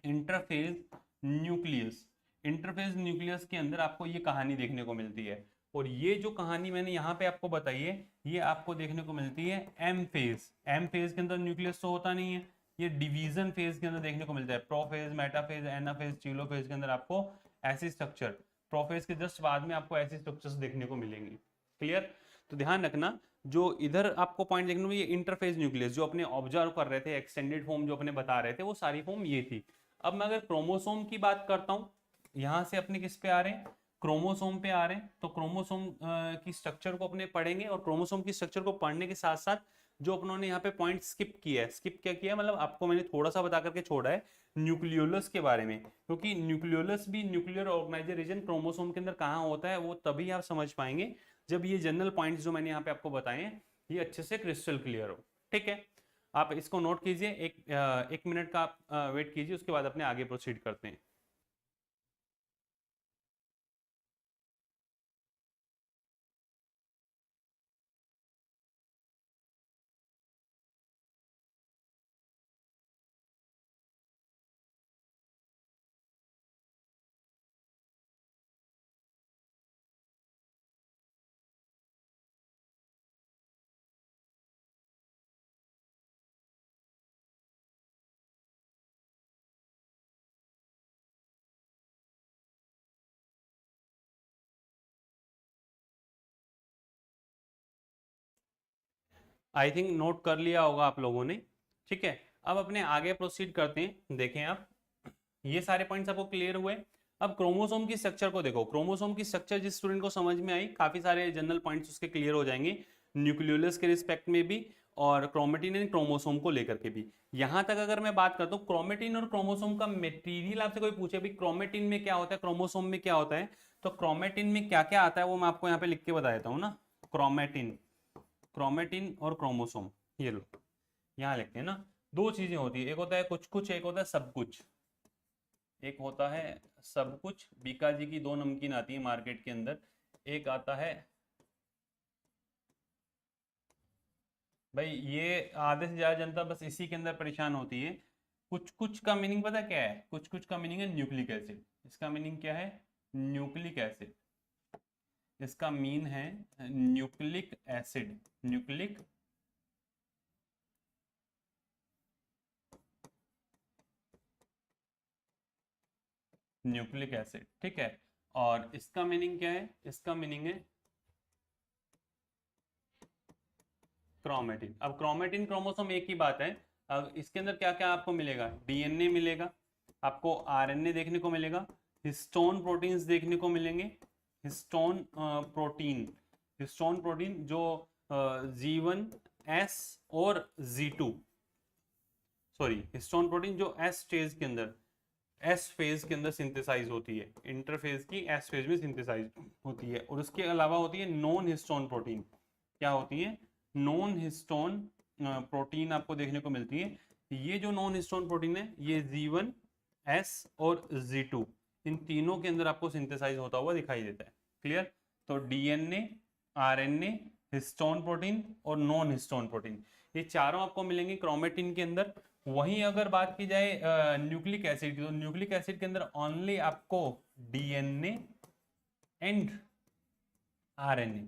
interphase nucleus, interphase nucleus के अंदर आपको ये कहानी देखने को मिलती है। और ये जो कहानी मैंने यहाँ पे आपको बताई है, ये आपको देखने को मिलती है एम फेज। एम फेज के अंदर न्यूक्लियस तो होता नहीं है, ये डिवीजन फेज के अंदर देखने को मिलता है। प्रोफेज, मेटाफेज, एनाफेज, टीलोफेज के अंदर आपको ऐसी स्ट्रक्चर, प्रोफेज के जस्ट बाद में आपको ऐसी स्ट्रक्चर्स देखने को मिलेंगी। क्लियर। तो ध्यान रखना, जो इधर आपको पॉइंट देखने को, ये इंटरफेज न्यूक्लियस जो अपने ऑब्जर्व कर रहे थे, एक्सटेंडेड फॉर्म जो अपने बता रहे थे, वो सारी फॉर्म ये थी। अब मैं अगर क्रोमोसोम की बात करता हूँ, यहां से अपने किस पे आ रहे हैं, क्रोमोसोम पे आ रहे हैं, तो क्रोमोसोम की स्ट्रक्चर को अपने पढ़ेंगे। और क्रोमोसोम की स्ट्रक्चर को पढ़ने के साथ साथ जो अपनों ने यहाँ पे पॉइंट स्किप किया है, स्किप क्या किया मतलब आपको मैंने थोड़ा सा बता करके छोड़ा है न्यूक्लियोलस के बारे में, क्योंकि न्यूक्लियोलस भी न्यूक्लियर ऑर्गेनाइजर रीजन क्रोमोसोम के अंदर कहाँ होता है, वो तभी आप समझ पाएंगे जब ये जनरल पॉइंट्स जो मैंने यहाँ पे आपको बताए हैं ये अच्छे से क्रिस्टल क्लियर हो। ठीक है, आप इसको नोट कीजिए, एक मिनट का आप वेट कीजिए, उसके बाद अपने आगे प्रोसीड करते हैं। आई थिंक नोट कर लिया होगा आप लोगों ने। ठीक है, अब अपने आगे प्रोसीड करते हैं। देखें आप, ये सारे पॉइंट्स आपको क्लियर हुए। अब क्रोमोसोम की स्ट्रक्चर को देखो। क्रोमोसोम की स्ट्रक्चर जिस स्टूडेंट को समझ में आई, काफी सारे जनरल पॉइंट्स उसके क्लियर हो जाएंगे न्यूक्लियोलस के रिस्पेक्ट में भी और क्रोमेटिन एंड क्रोमोसोम को लेकर के भी। यहां तक अगर मैं बात करता हूँ क्रोमेटिन और क्रोमोसोम का मटेरियल, आपसे कोई पूछे भी क्रोमेटिन में क्या होता है, क्रोमोसोम में क्या होता है, तो क्रोमेटिन में क्या क्या आता है वो मैं आपको यहाँ पे लिख के बता देता हूँ ना। क्रोमेटिन, क्रोमेटिन और क्रोमोसोम, ये लो यहाँ लिखते हैं ना। दो चीजें होती है, एक होता है कुछ कुछ, एक होता है सब कुछ। एक होता है सब कुछ, बीका जी की 2 नमकीन आती है मार्केट के अंदर। एक आता है भाई, ये आधे से ज्यादा जनता बस इसी के अंदर परेशान होती है। कुछ कुछ का मीनिंग पता क्या है? कुछ कुछ का मीनिंग है न्यूक्लिक एसिड। इसका मीनिंग क्या है? Nucleic acid. इसका मीन है nucleic acid, nucleic nucleic acid, ठीक है। और इसका मीनिंग क्या है? इसका मीनिंग है क्रोमेटिन। अब क्रोमेटिन क्रोमोसोम एक ही बात है। अब इसके अंदर क्या क्या आपको मिलेगा? डीएनए मिलेगा, आपको आरएनए देखने को मिलेगा, हिस्टोन प्रोटीन्स देखने को मिलेंगे। हिस्टोन प्रोटीन, हिस्टोन प्रोटीन जो G1 S और G2, सॉरी हिस्टोन प्रोटीन जो एस स्टेज के अंदर, एस फेज के अंदर सिंथेसाइज होती है, इंटरफेज की एस फेज में सिंथेसाइज होती है। और उसके अलावा होती है नॉन हिस्टोन प्रोटीन। क्या होती है? नॉन हिस्टोन प्रोटीन आपको देखने को मिलती है। ये जो नॉन हिस्टोन प्रोटीन है ये G1 S और G2, इन तीनों के अंदर आपको सिंथेसाइज होता हुआ दिखाई देता है। क्लियर? तो डीएनए, आरएनए, हिस्टोन प्रोटीन और नॉन हिस्टोन प्रोटीन, ये चारों आपको मिलेंगे क्रोमेटिन के अंदर। वहीं अगर बात की जाए न्यूक्लिक एसिड की, तो न्यूक्लिक एसिड के अंदर ओनली आपको DNA and RNA.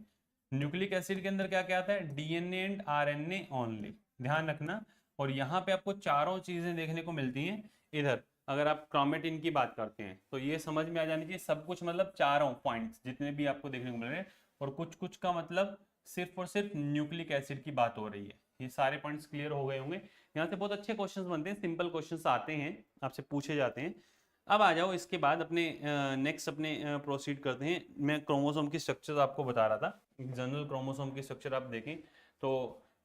Nucleic acid के अंदर क्या क्या आता है? डीएनए एंड आरएनए ओनली, ध्यान रखना। और यहाँ पे आपको चारों चीजें देखने को मिलती हैं इधर। अगर आप क्रोमेटिन की बात करते हैं तो ये समझ में आ जानी चाहिए, सब कुछ मतलब चारों पॉइंट्स जितने भी आपको देखने को मिल रहे हैं। और कुछ कुछ का मतलब सिर्फ और सिर्फ न्यूक्लिक एसिड की बात हो रही है। ये सारे पॉइंट्स क्लियर हो गए होंगे। यहाँ से बहुत अच्छे क्वेश्चंस बनते हैं, सिंपल क्वेश्चंस आते हैं, आपसे पूछे जाते हैं। अब आ जाओ इसके बाद अपने नेक्स्ट अपने प्रोसीड करते हैं। मैं क्रोमोसोम की स्ट्रक्चर आपको बता रहा था, जनरल क्रोमोसोम की स्ट्रक्चर आप देखें तो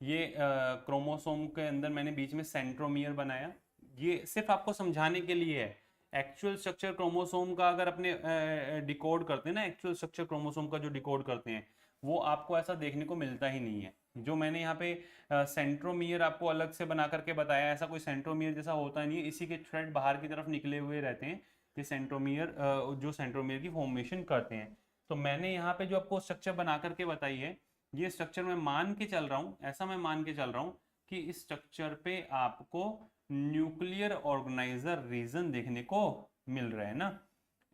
ये क्रोमोसोम के अंदर मैंने बीच में सेंट्रोमियर बनाया, ये सिर्फ आपको समझाने के लिए है। एक्चुअल स्ट्रक्चर क्रोमोसोम का अगर अपने डिकोड करते हैं ना, एक्चुअल स्ट्रक्चर क्रोमोसोम का जो डिकोड करते हैं वो आपको ऐसा देखने को मिलता ही नहीं है। जो मैंने यहाँ पे सेंट्रोमियर आपको अलग से बना करके बताया, ऐसा कोई सेंट्रोमियर जैसा होता नहीं है। इसी के थ्रेड बाहर की तरफ निकले हुए रहते हैं, ये सेंट्रोमियर जो सेंट्रोमियर की फॉर्मेशन करते हैं। तो मैंने यहाँ पे जो आपको स्ट्रक्चर बना करके बताई है, ये स्ट्रक्चर मैं मान के चल रहा हूँ, ऐसा मैं मान के चल रहा हूँ कि इस स्ट्रक्चर पे आपको न्यूक्लियर ऑर्गेनाइजर रीजन देखने को मिल रहा है ना।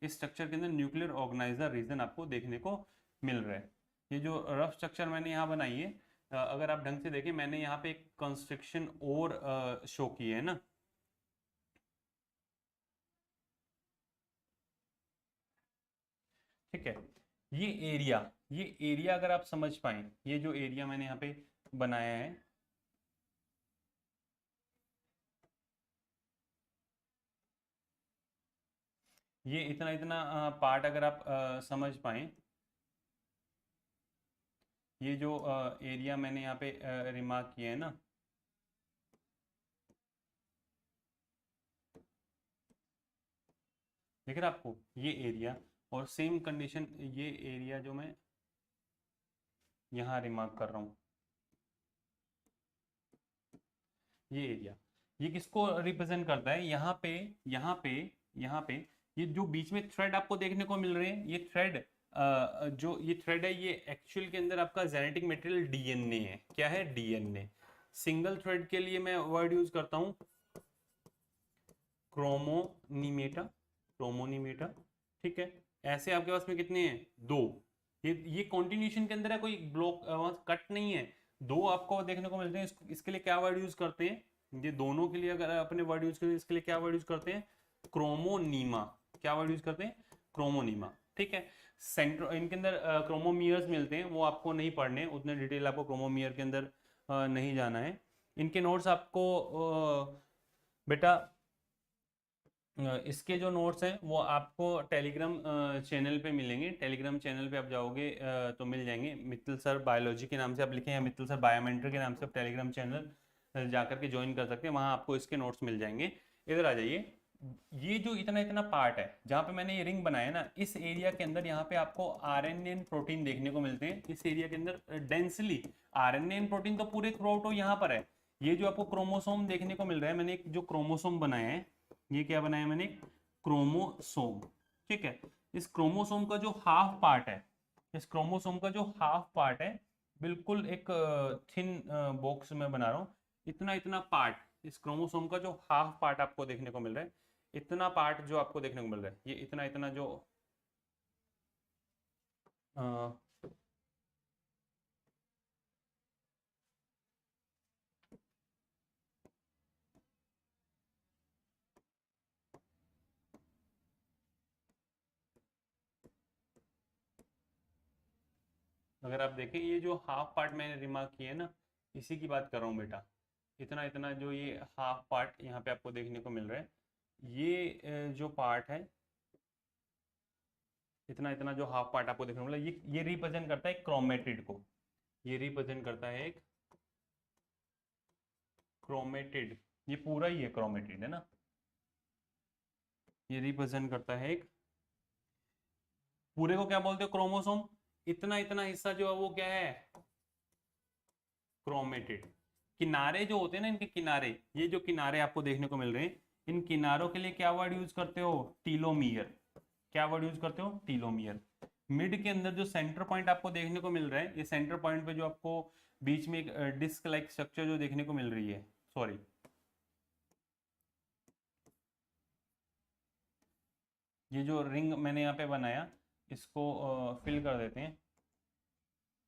इस स्ट्रक्चर के अंदर न्यूक्लियर ऑर्गेनाइजर रीजन आपको देखने को मिल रहा है। ये जो रफ स्ट्रक्चर मैंने यहाँ बनाई है, अगर आप ढंग से देखें, मैंने यहाँ पे एक कंस्ट्रक्शन और शो की है ना। ठीक है, ये एरिया, ये एरिया अगर आप समझ पाए, ये जो एरिया मैंने यहाँ पे बनाया है, ये इतना इतना पार्ट अगर आप समझ पाए, ये जो एरिया मैंने यहाँ पे रिमार्क किया है ना, दिख रहा है आपको ये एरिया? और सेम कंडीशन ये एरिया जो मैं यहाँ रिमार्क कर रहा हूँ, ये एरिया, ये किसको रिप्रेजेंट करता है? यहाँ पे, यहाँ पे, यहाँ पे ये जो बीच में थ्रेड आपको देखने को मिल रहे हैं, ये थ्रेड जो ये थ्रेड है, ये एक्चुअल के अंदर आपका जेनेटिक मटेरियल डीएनए है। क्या है? डीएनए। सिंगल थ्रेड के लिए मैं वर्ड यूज करता हूँ क्रोमोनीमेटा, क्रोमोनीमेटा। ठीक है, ऐसे आपके पास में कितने हैं? 2। ये कॉन्टिन्यूशन के अंदर है, कोई ब्लॉक कट नहीं है। 2 आपको देखने को मिलते हैं। इसके लिए क्या वर्ड यूज करते हैं? ये दोनों के लिए अगर अपने वर्ड यूज करें, इसके लिए क्या वर्ड यूज करते हैं? क्रोमोनीमा। क्या वर्ड यूज करते हैं? क्रोमोनीमा। ठीक है, सेंट्रो इनके अंदर क्रोमोमियर्स मिलते हैं, वो आपको नहीं पढ़ने, उतने डिटेल आपको क्रोमोमियर के अंदर नहीं जाना है। इनके नोट्स आपको बेटा इसके जो नोट्स हैं वो आपको टेलीग्राम चैनल पे मिलेंगे। टेलीग्राम चैनल पे आप जाओगे तो मिल जाएंगे। मित्तल सर बायोलॉजी के नाम से आप लिखें या मित्तल सर बायोमेंट्री के नाम से आप टेलीग्राम चैनल जाकर के ज्वाइन कर सकते हैं, वहाँ आपको इसके नोट्स मिल जाएंगे। इधर आ जाइए, ये जो इतना इतना पार्ट है जहाँ पे मैंने ये रिंग बनाया ना, इस एरिया के अंदर यहाँ पे आपको आरएनए प्रोटीन देखने को मिलते हैं। इस एरिया के अंदर डेंसली आरएनए प्रोटीन तो पूरे थ्रू आउट यहाँ पर है। ये जो आपको क्रोमोसोम देखने को मिल रहा है, मैंने एक जो क्रोमोसोम बनाया है, ये क्या बनाया मैंने, क्रोमोसोम। ठीक है, इस क्रोमोसोम का जो हाफ पार्ट है, इस क्रोमोसोम का जो हाफ पार्ट है, बिल्कुल एक थिन बॉक्स में बना रहा हूँ, इतना इतना पार्ट, इस क्रोमोसोम का जो हाफ पार्ट आपको देखने को मिल रहा है, इतना पार्ट जो आपको देखने को मिल रहा है, ये इतना इतना जो अ, अगर आप देखें, ये जो हाफ पार्ट मैंने रिमार्क किया है ना, इसी की बात कर रहा हूँ बेटा। इतना इतना जो ये हाफ पार्ट यहाँ पे आपको देखने को मिल रहा है, ये जो पार्ट है, इतना इतना जो हाफ पार्ट आपको देखने को मिला, ये रिप्रेजेंट करता है क्रोमेटिड को। ये रिप्रेजेंट करता है एक क्रोमेटिड, ये पूरा ही है क्रोमेटिड है ना। ये रिप्रेजेंट करता है एक, पूरे को क्या बोलते हो, क्रोमोसोम। इतना इतना हिस्सा जो है वो क्या है, क्रोमेटिड। किनारे जो होते हैं ना, इनके किनारे, ये जो किनारे आपको देखने को मिल रहे हैं, इन किनारों के लिए क्या वर्ड यूज करते हो, टीलोमियर। क्या वर्ड यूज करते हो, टीलोमियर। मिड के अंदर जो सेंटर पॉइंट आपको देखने को मिल रहा है, ये सेंटर पॉइंट पे जो आपको बीच में एक डिस्क लाइक स्ट्रक्चर जो देखने को मिल रही है, सॉरी, ये जो रिंग मैंने यहाँ पे बनाया, इसको फिल कर देते हैं।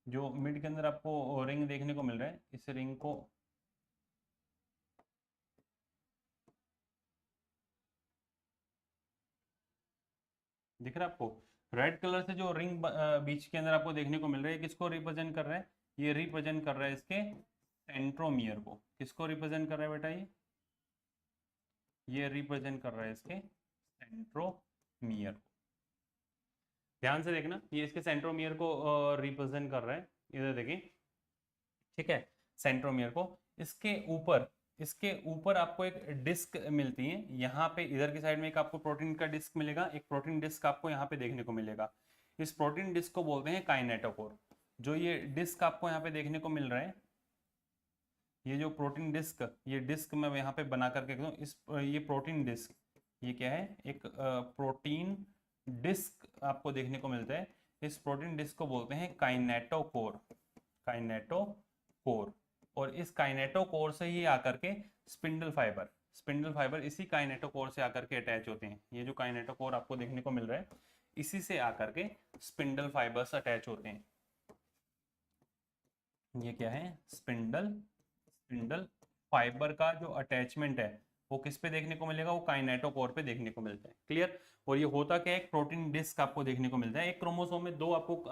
जो मिड के अंदर आपको रिंग देखने को मिल रहा है, इस रिंग को दिख रहा है आपको, रेड कलर से जो रिंग बीच के अंदर आपको देखने को मिल रहा है, किसको रिप्रेजेंट कर रहा है, ये रिप्रेजेंट कर रहा है इसके सेंट्रोमियर को। किसको रिप्रेजेंट कर रहा है बेटा, ये रिप्रेजेंट कर रहा है इसके सेंट्रोमियर को। ध्यान से देखना, ये इसके सेंट्रोमियर को रिप्रेजेंट कर रहा है, इधर देखिए। ठीक है, सेंट्रोमियर को, इसके ऊपर आपको एक डिस्क मिलती है यहाँ पे, इधर की साइड में एक आपको प्रोटीन का डिस्क मिलेगा, एक प्रोटीन डिस्क आपको यहाँ पे देखने को मिलेगा। इस प्रोटीन डिस्क को बोलते हैं काइनेटोकोर। जो ये डिस्क आपको यहाँ पे देखने को मिल रहा है, ये जो प्रोटीन डिस्क, ये डिस्क मैं यहाँ पे बना करके रखता हूँ, इस ये प्रोटीन डिस्क, ये क्या है, एक प्रोटीन डिस्क आपको देखने को मिलता है। इस प्रोटीन डिस्क को बोलते हैं काइनेटोकोर, काइनेटोकोर। और इस काइनेटोकोर से ही आकर के स्पिंडल फाइबर इसी काइनेटोकोर से आकर के अटैच होते हैं। ये जो काइनेटोकोर आपको देखने को मिल रहा है, इसी से आकर के स्पिंडल फाइबर्स अटैच होते हैं। ये क्या है, स्पिंडल फाइबर का जो अटैचमेंट है वो किस पे देखने को मिलेगा, वो काइनेटोकोर पे देखने को मिलता है। क्लियर। और ये होता क्या है, एक प्रोटीन डिस्क आपको देखने को मिलता है। एक क्रोमोसोम में दो आपको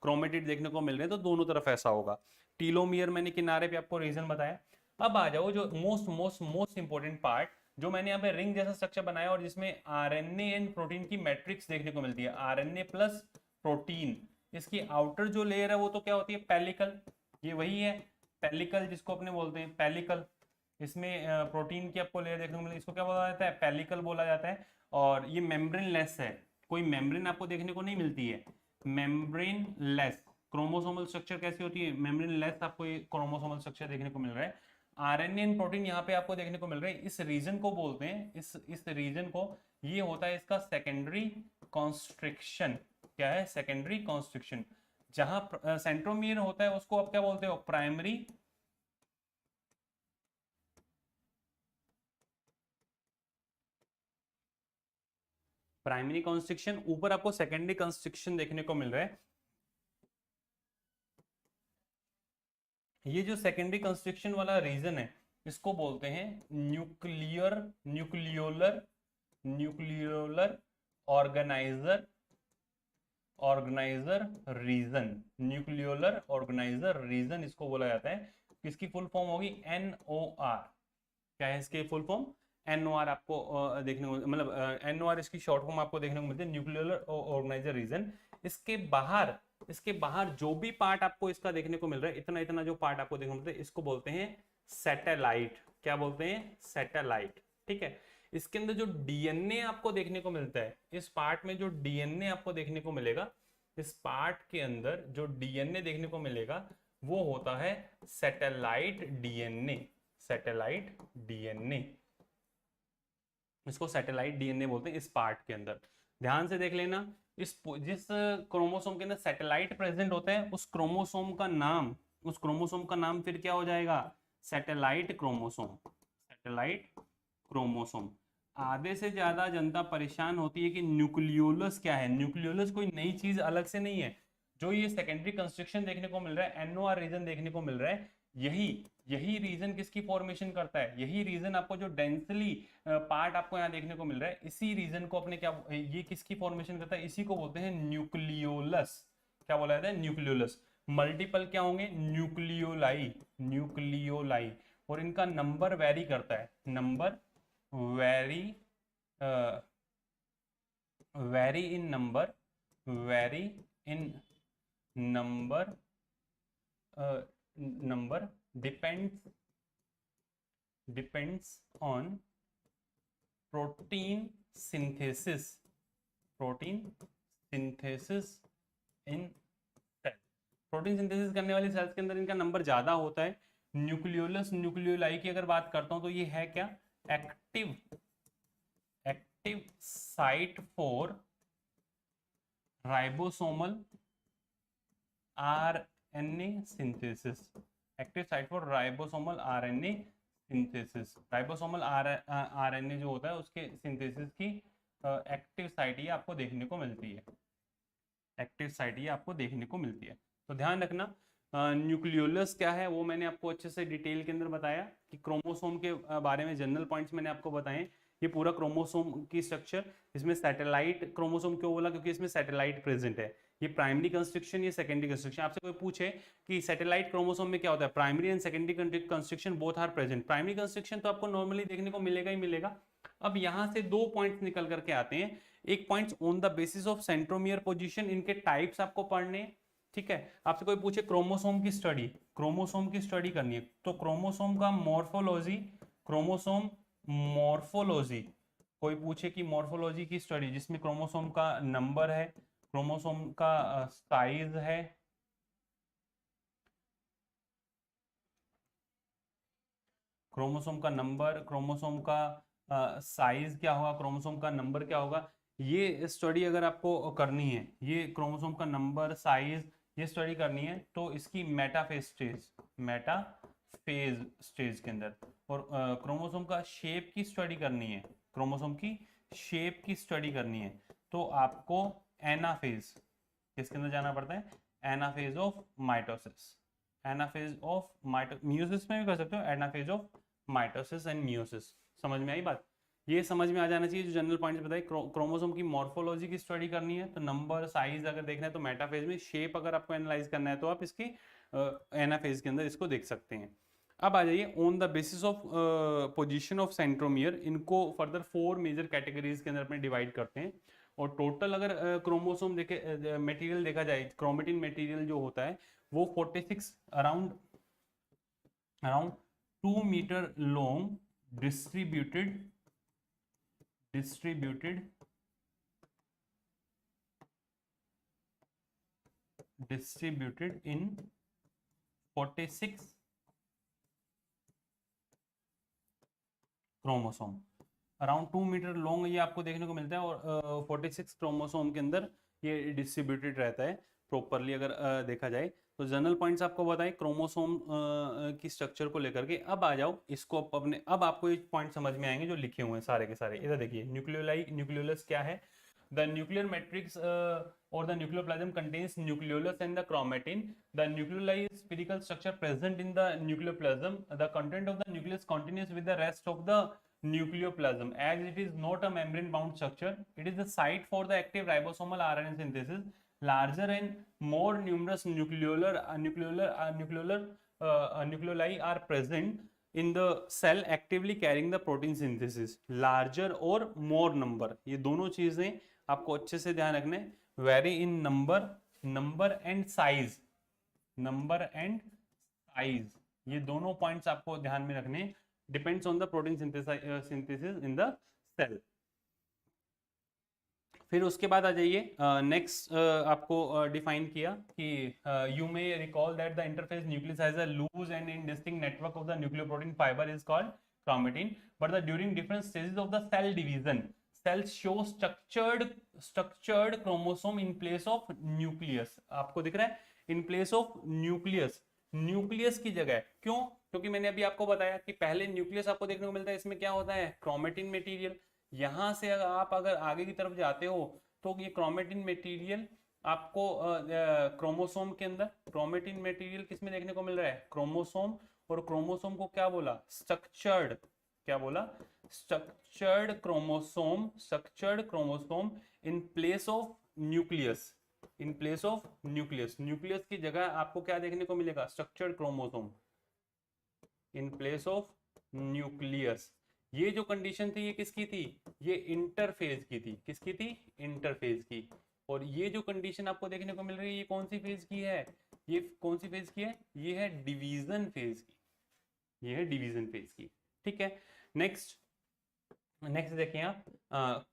क्रोमेटिड देखने को मिल रहे हैं, तो दोनों तरफ ऐसा होगा। टीलोमियर मैंने किनारे पे आपको रीजन बताया। अब आ जाओ जो मोस्ट इंपॉर्टेंट पार्ट, जो मैंने यहाँ पे रिंग जैसा स्ट्रक्चर बनाया और जिसमें आरएनए एंड प्रोटीन की मैट्रिक्स देखने को मिलती है, आरएनए प्लस प्रोटीन। इसकी आउटर जो लेयर है वो तो क्या होती है, पेलिकल। ये वही है पेलिकल, जिसको अपने बोलते हैं पेलिकल। इसमें प्रोटीन की आपको लेयर देखने को मिलती है, इसको क्या बोला जाता है, पेलिकल बोला जाता है। और ये मेम्ब्रेन लेस है, कोई मेम्ब्रेन आपको देखने को नहीं मिलती है, मेम्ब्रेन लेस। क्रोमोसोमल स्ट्रक्चर कैसी होती है, मेम्ब्रेन लेस आपको ये क्रोमोसोमल स्ट्रक्चर देखने को मिल रहा है। आरएनए एंड प्रोटीन यहाँ पे आपको देखने को मिल रहा है। इस रीजन को बोलते हैं, इस रीजन को, ये होता है इसका सेकेंडरी कॉन्स्ट्रिक्शन। क्या है, सेकेंडरी कॉन्स्ट्रिक्शन। जहां सेंट्रोमियर होता है उसको आप क्या बोलते हो, प्राइमरी कॉन्स्ट्रिक्शन। ऊपर आपको सेकेंडरी कॉन्स्ट्रिक्शन देखने को मिल रहा है। ये जो सेकेंडरी कंस्ट्रक्शन वाला रीजन है, इसको बोलते हैं nucleolar organiser region. Nucleolar organiser region इसको बोला जाता है। इसकी फुल फॉर्म होगी NOR। क्या है इसकी फुल फॉर्म, NOR आपको देखने को मतलब NOR इसकी शॉर्ट फॉर्म आपको देखने को मिलती है, न्यूक्लियर ऑर्गेनाइजर रीजन। इसके बाहर जो भी पार्ट आपको इसका देखने को मिल रहा है, इतना इतना जो पार्ट आपको देखने को मिलता है, इसको बोलते हैं सैटेलाइट। क्या बोलते हैं? सैटेलाइट। ठीक है। इसके अंदर जो डीएनए आपको देखने को मिलता है, इस पार्ट में जो डीएनए आपको देखने को मिलेगा, इस पार्ट के अंदर जो डीएनए देखने को मिलेगा वो होता है सैटेलाइट डीएनए। सैटेलाइट डीएनए, इसको सैटेलाइट डीएनए बोलते हैं इस पार्ट के अंदर। ध्यान से देख लेना, जिस क्रोमोसोम के अंदर सैटेलाइट प्रेजेंट होते हैं उस क्रोमोसोम का नाम फिर क्या हो जाएगा? Satellite chromosome. Satellite chromosome. आधे से ज्यादा जनता परेशान होती है कि न्यूक्लियोलस क्या है। न्यूक्लियोलस कोई नई चीज अलग से नहीं है। जो ये सेकेंडरी कंस्ट्रक्शन देखने को मिल रहा है, एनओआर रीजन देखने को मिल रहा है, यही रीजन किसकी फॉर्मेशन करता है? यही रीजन आपको जो डेंसली पार्ट आपको यहाँ देखने को मिल रहा है, इसी रीजन को अपने क्या, ये किसकी फॉर्मेशन करता है? इसी को बोलते हैं न्यूक्लियोलस। क्या बोला जाता है? न्यूक्लियोलस। मल्टीपल क्या होंगे? न्यूक्लियोलाई। न्यूक्लियोलाई। और इनका नंबर वेरी करता है, number very very in number, very in number, number depends on protein synthesis in cell। Protein synthesis करने वाली सेल्स के अंदर इनका नंबर ज्यादा होता है। न्यूक्लियोलस न्यूक्लियोलाई की अगर बात करता हूं तो ये है क्या? Active site for ribosomal RNA synthesis. Active site for ribosomal RNA synthesis. Ribosomal RNA जो होता है उसके सिंथेसिस की एक्टिव साइट ये आपको देखने को मिलती है। एक्टिव साइट ये आपको देखने को मिलती है। तो ध्यान रखना, न्यूक्लियोलस क्या है वो मैंने आपको अच्छे से डिटेल के अंदर बताया कि क्रोमोसोम के बारे में जनरल पॉइंट्स मैंने आपको बताए। ये पूरा क्रोमोसोम की स्ट्रक्चर, इसमें सैटेलाइट क्रोमोसोम क्यों बोला? क्योंकि इसमें सैटेलाइट प्रेजेंट है। ये प्राइमरी कंस्ट्रक्शन, ये सेकेंडरी कंस्ट्रक्शन। आपसे कोई पूछे कि सैटेलाइट क्रोमोसोम में क्या होता है, primary and secondary construction both are present. Primary construction तो आपको नॉर्मली देखने को मिलेगा ही मिलेगा। अब यहां से दो पॉइंट्स निकल करके आते हैं। एक point on the basis of centromere position, इनके टाइप्स आपको पढ़ने। ठीक है। आपसे कोई पूछे क्रोमोसोम की स्टडी, क्रोमोसोम की स्टडी करनी है तो क्रोमोसोम का मॉर्फोलॉजी, क्रोमोसोम मॉर्फोलॉजी। कोई पूछे कि मॉर्फोलॉजी की स्टडी जिसमें क्रोमोसोम का नंबर है, क्रोमोसोम का साइज है, क्रोमोसोम का नंबर, क्रोमोसोम का साइज क्या होगा, क्रोमोसोम का नंबर क्या होगा, ये स्टडी अगर आपको करनी है, ये क्रोमोसोम का नंबर साइज ये स्टडी करनी है तो इसकी मेटाफेज स्टेज के अंदर। और क्रोमोसोम का शेप की स्टडी करनी है, क्रोमोसोम की शेप की स्टडी करनी है तो आपको एनाफेज किसके अंदर जाना पड़ता है? Anaphase of mitosis. Anaphase of meiosis में भी कर सकते हो, anaphase of mitosis and meiosis. समझ में आई बात? ये समझ में आ जाना चाहिए जो जनरल पॉइंट्स बताए। क्रोमोसोम की मॉर्फोलॉजी की स्टडी करनी है तो नंबर साइज अगर देखना है तो मेटाफेज में, शेप अगर आपको एनालाइज करना है तो आप इसकी एनाफेज के अंदर इसको देख सकते हैं। अब आ जाइए on the basis of position of centromere, इनको फर्दर 4 मेजर कैटेगरीज के अंदर अपने डिवाइड करते हैं। और टोटल अगर क्रोमोसोम देखे, मटेरियल देखा जाए, क्रोमेटिन मटेरियल जो होता है वो 46 around 2 metre long distributed in 46 chromosome. Around 2 metre long ये आपको देखने को मिलता है और 46 क्रोमोसोम के अंदर ये डिस्ट्रीब्यूटेड रहता है प्रॉपरली अगर देखा जाए तो। जनरल पॉइंट्स आपको बताएं क्रोमोसोम की स्ट्रक्चर को लेकर के। अब आ जाओ इसको अपने, अब आपको ये पॉइंट समझ में आएंगे जो लिखे हुए हैं सारे के सारे। इधर देखिए, न्यूक्लियोलस क्या है? The nuclear matrix or the nucleoplasm contains nucleolus and the chromatin. The nucleoli is spherical structure present in the nucleoplasm. The content of the nucleus continues with the rest of the nucleoplasm. As it is not a membrane-bound structure, it is the site for the active ribosomal RNA synthesis. Larger and more numerous nucleoli are present. In the cell actively carrying the protein synthesis, larger और more number, ये दोनों चीजें आपको अच्छे से ध्यान रखने, very in number and size, number and size, ये दोनों पॉइंट्स आपको ध्यान में रखने, depends on the protein synthesis in the cell. फिर उसके बाद आ जाइए नेक्स्ट, आपको डिफाइन किया कि you may recall that the interphase nucleus has a loose and indistinct network of the nucleoprotein fibre is called chromatin, but the during different stages of the cell division, cells show structured chromosome in place of nucleus। आपको दिख रहा है in place of nucleus, nucleus की जगह, क्यों? क्योंकि मैंने अभी आपको बताया कि पहले न्यूक्लियस आपको देखने को मिलता है, इसमें क्या होता है, क्रोमेटिन मटेरियल। यहां से अगर आगे की तरफ जाते हो तो ये क्रोमेटिन मटेरियल आपको क्रोमोसोम के अंदर, क्रोमेटिन मटेरियल किसमें देखने को मिल रहा है, क्रोमोसोम, और क्रोमोसोम को क्या बोला, स्ट्रक्चर्ड, क्या बोला, structured chromosome, structured chromosome in place of nucleus, in place of nucleus, nucleus की जगह आपको क्या देखने को मिलेगा, structured chromosome in place of nucleus. ये जो कंडीशन थी ये किसकी थी, ये इंटरफेज की थी, किसकी थी, इंटरफेज की। और ये जो कंडीशन आपको देखने को मिल रही है ये कौन सी फेज की है, ये कौन सी फेज की है, ये है डिवीजन फेज की, ये है डिवीजन फेज की, ठीक है। नेक्स्ट देखिए आप,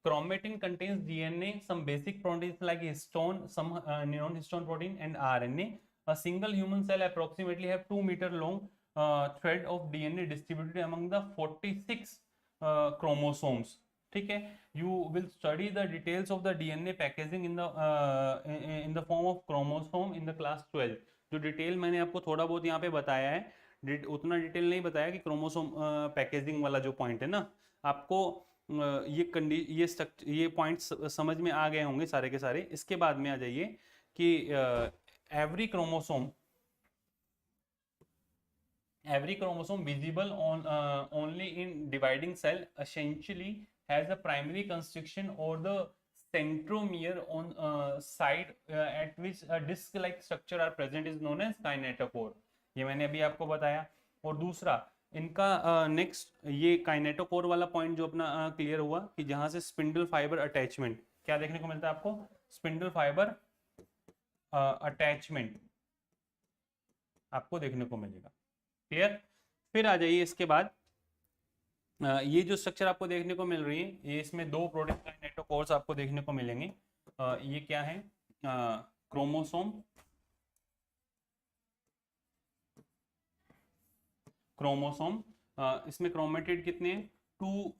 chromatin contains DNA, some basic proteins like histone, some non-histone protein and RNA. A single human cell approximately have 2 meter long thread of DNA distributed among the 46 chromosomes, ठीक है। You will study the details of the DNA packaging in the form of chromosome in the class 12। जो detail मैंने आपको थोड़ा बहुत यहाँ पे बताया है, उतना डिटेल नहीं बताया कि क्रोमोसोम पैकेजिंग वाला जो पॉइंट है ना, आपको ये पॉइंट्स समझ में आ गए होंगे सारे के सारे। इसके बाद में आ जाइए कि every chromosome visible on only in dividing cell essentially has a primary constriction or the centromere on side at which a disc like structure are present is known as kinetochore। ये मैंने अभी आपको बताया। और दूसरा इनका नेक्स्ट ये kinetochore वाला पॉइंट जो अपना क्लियर हुआ कि जहां से स्पिंडल फाइबर अटैचमेंट क्या देखने को मिलता है आपको, स्पिंडल फाइबर अटैचमेंट आपको देखने को मिलेगा, क्लियर। फिर आ जाइए इसके बाद, ये जो स्ट्रक्चर आपको देखने को मिल रही है, ये इसमें दो प्रोटीन काइनेटोकोर्स आपको देखने को मिलेंगे। ये क्या है, क्रोमोसोम, इसमें क्रोमेटिड कितने हैं, 2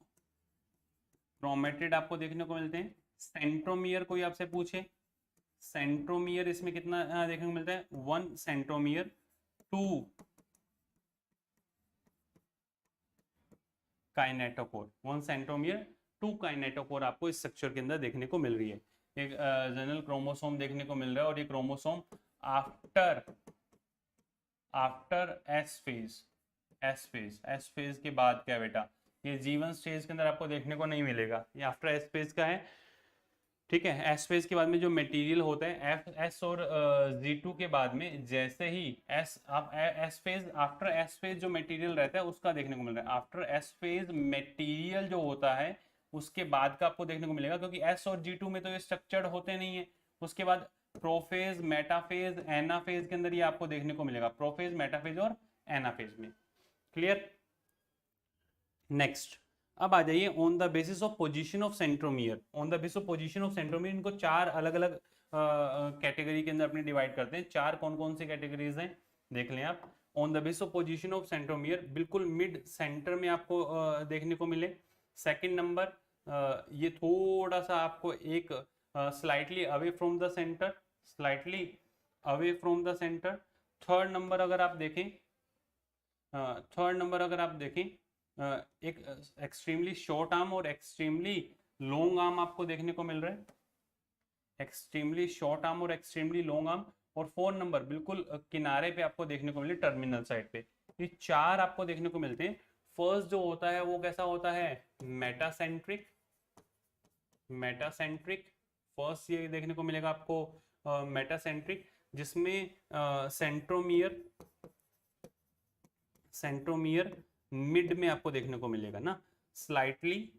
क्रोमेटिड आपको देखने को मिलते हैं। सेंट्रोमियर कोई आपसे पूछे, सेंट्रोमियर इसमें कितना देखने को मिलता है, 1 सेंट्रोमियर, 2 काइनेटोकोर, 1 सेंट्रोमियर 2 काइनेटोकोर आपको इस स्ट्रक्चर के अंदर देखने को मिल रही है। एक जनरल क्रोमोसोम देखने को मिल रहा है, और ये क्रोमोसोम आफ्टर एस फेज के बाद क्या बेटा, ये G1 स्टेज के अंदर आपको देखने को नहीं मिलेगा, ये आफ्टर एस फेज का है, ठीक है। एस फेज के बाद में जो मटेरियल होता है एस और G2 के बाद में, जैसे ही S phase, after S phase जो मटेरियल रहता है उसका देखने को मिल रहा है। आफ्टर एस फेज मटेरियल जो होता है उसके बाद का आपको देखने को मिलेगा, क्योंकि एस और G2 में तो ये स्ट्रक्चर्ड होते नहीं है। उसके बाद प्रोफेज, मेटाफेज, एनाफेज के अंदर ये आपको देखने को मिलेगा, प्रोफेज, मेटाफेज और एनाफेज में, क्लियर। नेक्स्ट अब आ जाइए on the basis of position of centromere. On the basis of position of centromere, इनको 4 अलग अलग कैटेगरी के अंदर अपने डिवाइड करते हैं। 4 कौन कौन सी कैटेगरीज हैं देख लें आप। On the basis of position of centromere, बिल्कुल मिड सेंटर में आपको देखने को मिले। सेकंड नंबर, ये थोड़ा सा आपको एक slightly away from the centre, slightly away from the centre. Third number अगर आप देखें, एक एक्सट्रीमली शॉर्ट आर्म और एक्सट्रीमली लॉन्ग आर्म आपको देखने को मिल रहा है, एक्सट्रीमली शॉर्ट आर्म और एक्सट्रीमली लॉन्ग आर्म। और 4 नंबर बिल्कुल किनारे पे आपको देखने को मिले, टर्मिनल साइड पे। ये 4 आपको देखने को मिलते हैं। फर्स्ट जो होता है वो कैसा होता है, मेटासेंट्रिक, फर्स्ट ये देखने को मिलेगा आपको मेटासेंट्रिक, जिसमें सेंट्रोमियर मिड में आपको देखने को मिलेगा ना, slightly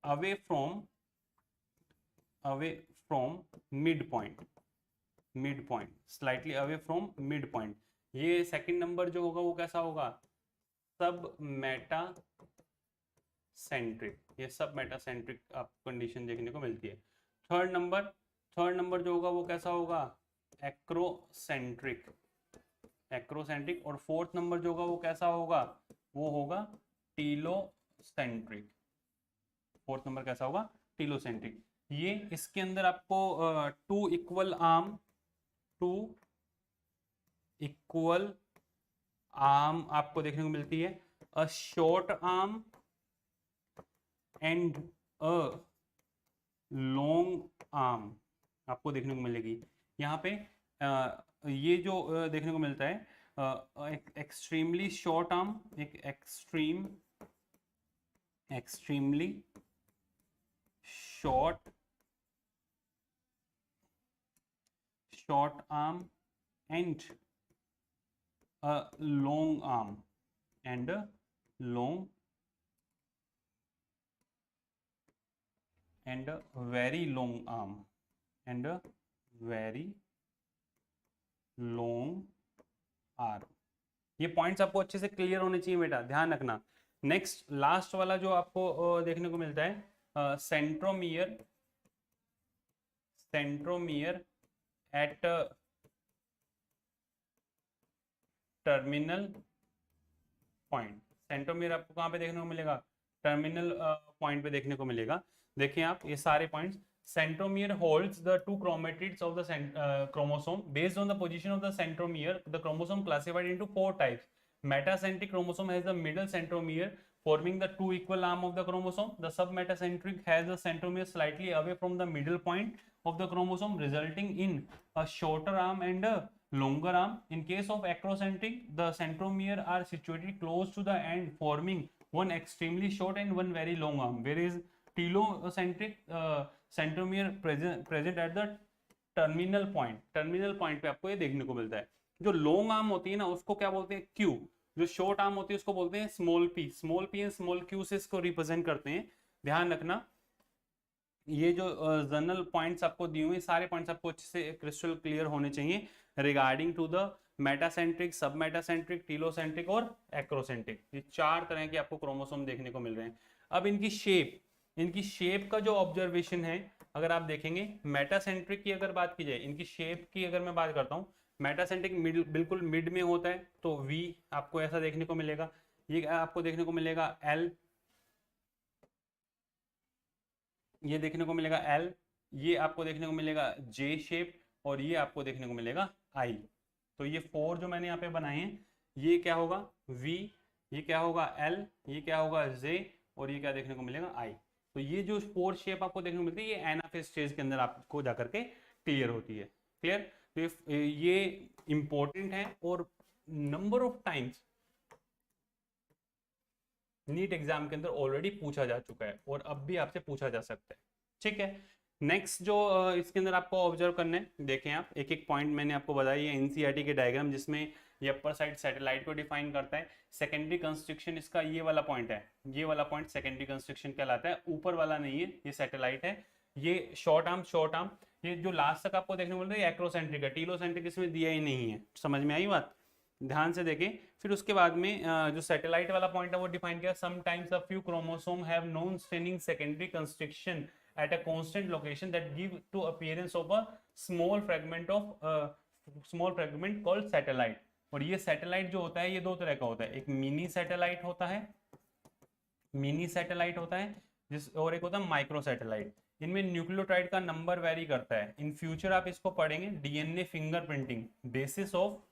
away from mid point, slightly away from mid point. ये सेकंड नंबर जो होगा वो कैसा होगा, सब मेटा सेंट्रिक, ये सब मेटा सेंट्रिक आपको कंडीशन देखने को मिलती है। थर्ड नंबर जो होगा वो कैसा होगा, एक्रोसेंट्रिक। और फोर्थ नंबर जो होगा वो कैसा होगा, वो होगा टीलोसेंट्रिक। फोर्थ नंबर कैसा होगा, टीलोसेंट्रिक। ये इसके अंदर आपको टू इक्वल आर्म आपको देखने को मिलती है, a short arm and a long arm आपको देखने को मिलेगी। यहाँ पे ये जो देखने को मिलता है, एक एक्सट्रीमली शॉर्ट आर्म, एक extremely short arm and long arm and very long arm and a very long arm। ये पॉइंट्स आपको अच्छे से क्लियर होने चाहिए बेटा, ध्यान रखना। नेक्स्ट लास्ट वाला जो आपको देखने को मिलता है, centromere at terminal point. Centromere आपको कहाँ पे देखने को मिलेगा, टर्मिनल पॉइंट पे देखने को मिलेगा। देखिए आप ये सारे points, centromere holds the two chromatids of the chromosome. Based on the position of the centromere, the chromosome classified into 4 types. Metacentric chromosome has the middle centromere forming the two equal arm of the chromosome. The submetacentric has the centromere slightly away from the middle point of the chromosome, resulting in a shorter arm and a longer arm. In case of acrocentric, the centromere are situated close to the end, forming one extremely short and one very long arm. Whereas telocentric centromere present at the terminal point पे आपको ये देखने को मिलता है। जो long arm होती है ना उसको क्या बोलते हैं, क्यू। जो शॉर्ट आर्म होती है उसको बोलते हैं small P and small Q से इसको रिप्रेजेंट करते हैं। ध्यान रखना, ये जो जनरल पॉइंट्स आपको दिए हुए सारे पॉइंट्स आपको अच्छे से क्रिस्टल क्लियर होने चाहिए रिगार्डिंग टू द मेटासेंट्रिक, सब मेटासेंट्रिक, टीलोसेंट्रिक और एक्रोसेंट्रिक। ये 4 तरह के आपको क्रोमोसोम देखने को मिल रहे हैं। अब इनकी शेप का जो ऑब्जर्वेशन है, अगर आप देखेंगे मेटासेंट्रिक की अगर बात की जाए, इनकी शेप की अगर मैं बात करता हूँ, मेटासेंट्रिक बिल्कुल मिड में होता है तो वी आपको ऐसा देखने को मिलेगा। ये आपको देखने को मिलेगा एल, ये देखने को मिलेगा एल, ये आपको देखने को मिलेगा जे शेप, और ये आपको देखने को मिलेगा आई। तो ये 4 जो मैंने यहाँ पे बनाए हैं, ये क्या होगा वी, ये क्या होगा एल, ये क्या होगा जे, और ये क्या देखने को मिलेगा आई। तो ये जो 4 शेप आपको देखने को मिलती है, ये एनाफेज स्टेज के अंदर आपको जाकर के क्लियर होती है। क्लियर, तो ये इंपॉर्टेंट है और number of times NEET exam के अंदर ऑलरेडी पूछा जा चुका है और अब भी आपसे पूछा जा सकता है। ठीक है, नेक्स्ट जो इसके अंदर आपको ऑब्जर्व करना है, देखें आप एक एक पॉइंट मैंने आपको बताई है एनसीईआरटी के डायग्राम, जिसमें ये अपर साइड सैटेलाइट को डिफाइन करता है। सेकेंडरी कंस्ट्रक्शन इसका ये वाला पॉइंट है, ये वाला पॉइंट सेकेंडरी कंस्ट्रक्शन कहलाता है, ऊपर वाला नहीं है, ये सैटेलाइट है। ये शॉर्ट आर्म, ये जो लास्ट तक आपको देखने को मिल रहा है एक्रोसेंट्रिक है, टीलोसेंट्रिक इसमें दिया ही नहीं है। समझ में आई बात, ध्यान से देखें। फिर उसके बाद में जो सैटेलाइट वाला पॉइंट है वो डिफाइन किया, sometimes a few chromosome have non staining secondary construction at a constant location that give to appearance of a small fragment called satellite। और ये सैटेलाइट जो होता है ये 2 तरह का होता है, एक मिनी सैटेलाइट होता है जिस, और एक होता है माइक्रो सैटेलाइट। इनमें न्यूक्लियोटाइड का नंबर वेरी करता है। इन फ्यूचर आप इसको पढ़ेंगे, DNA fingerprinting, basis of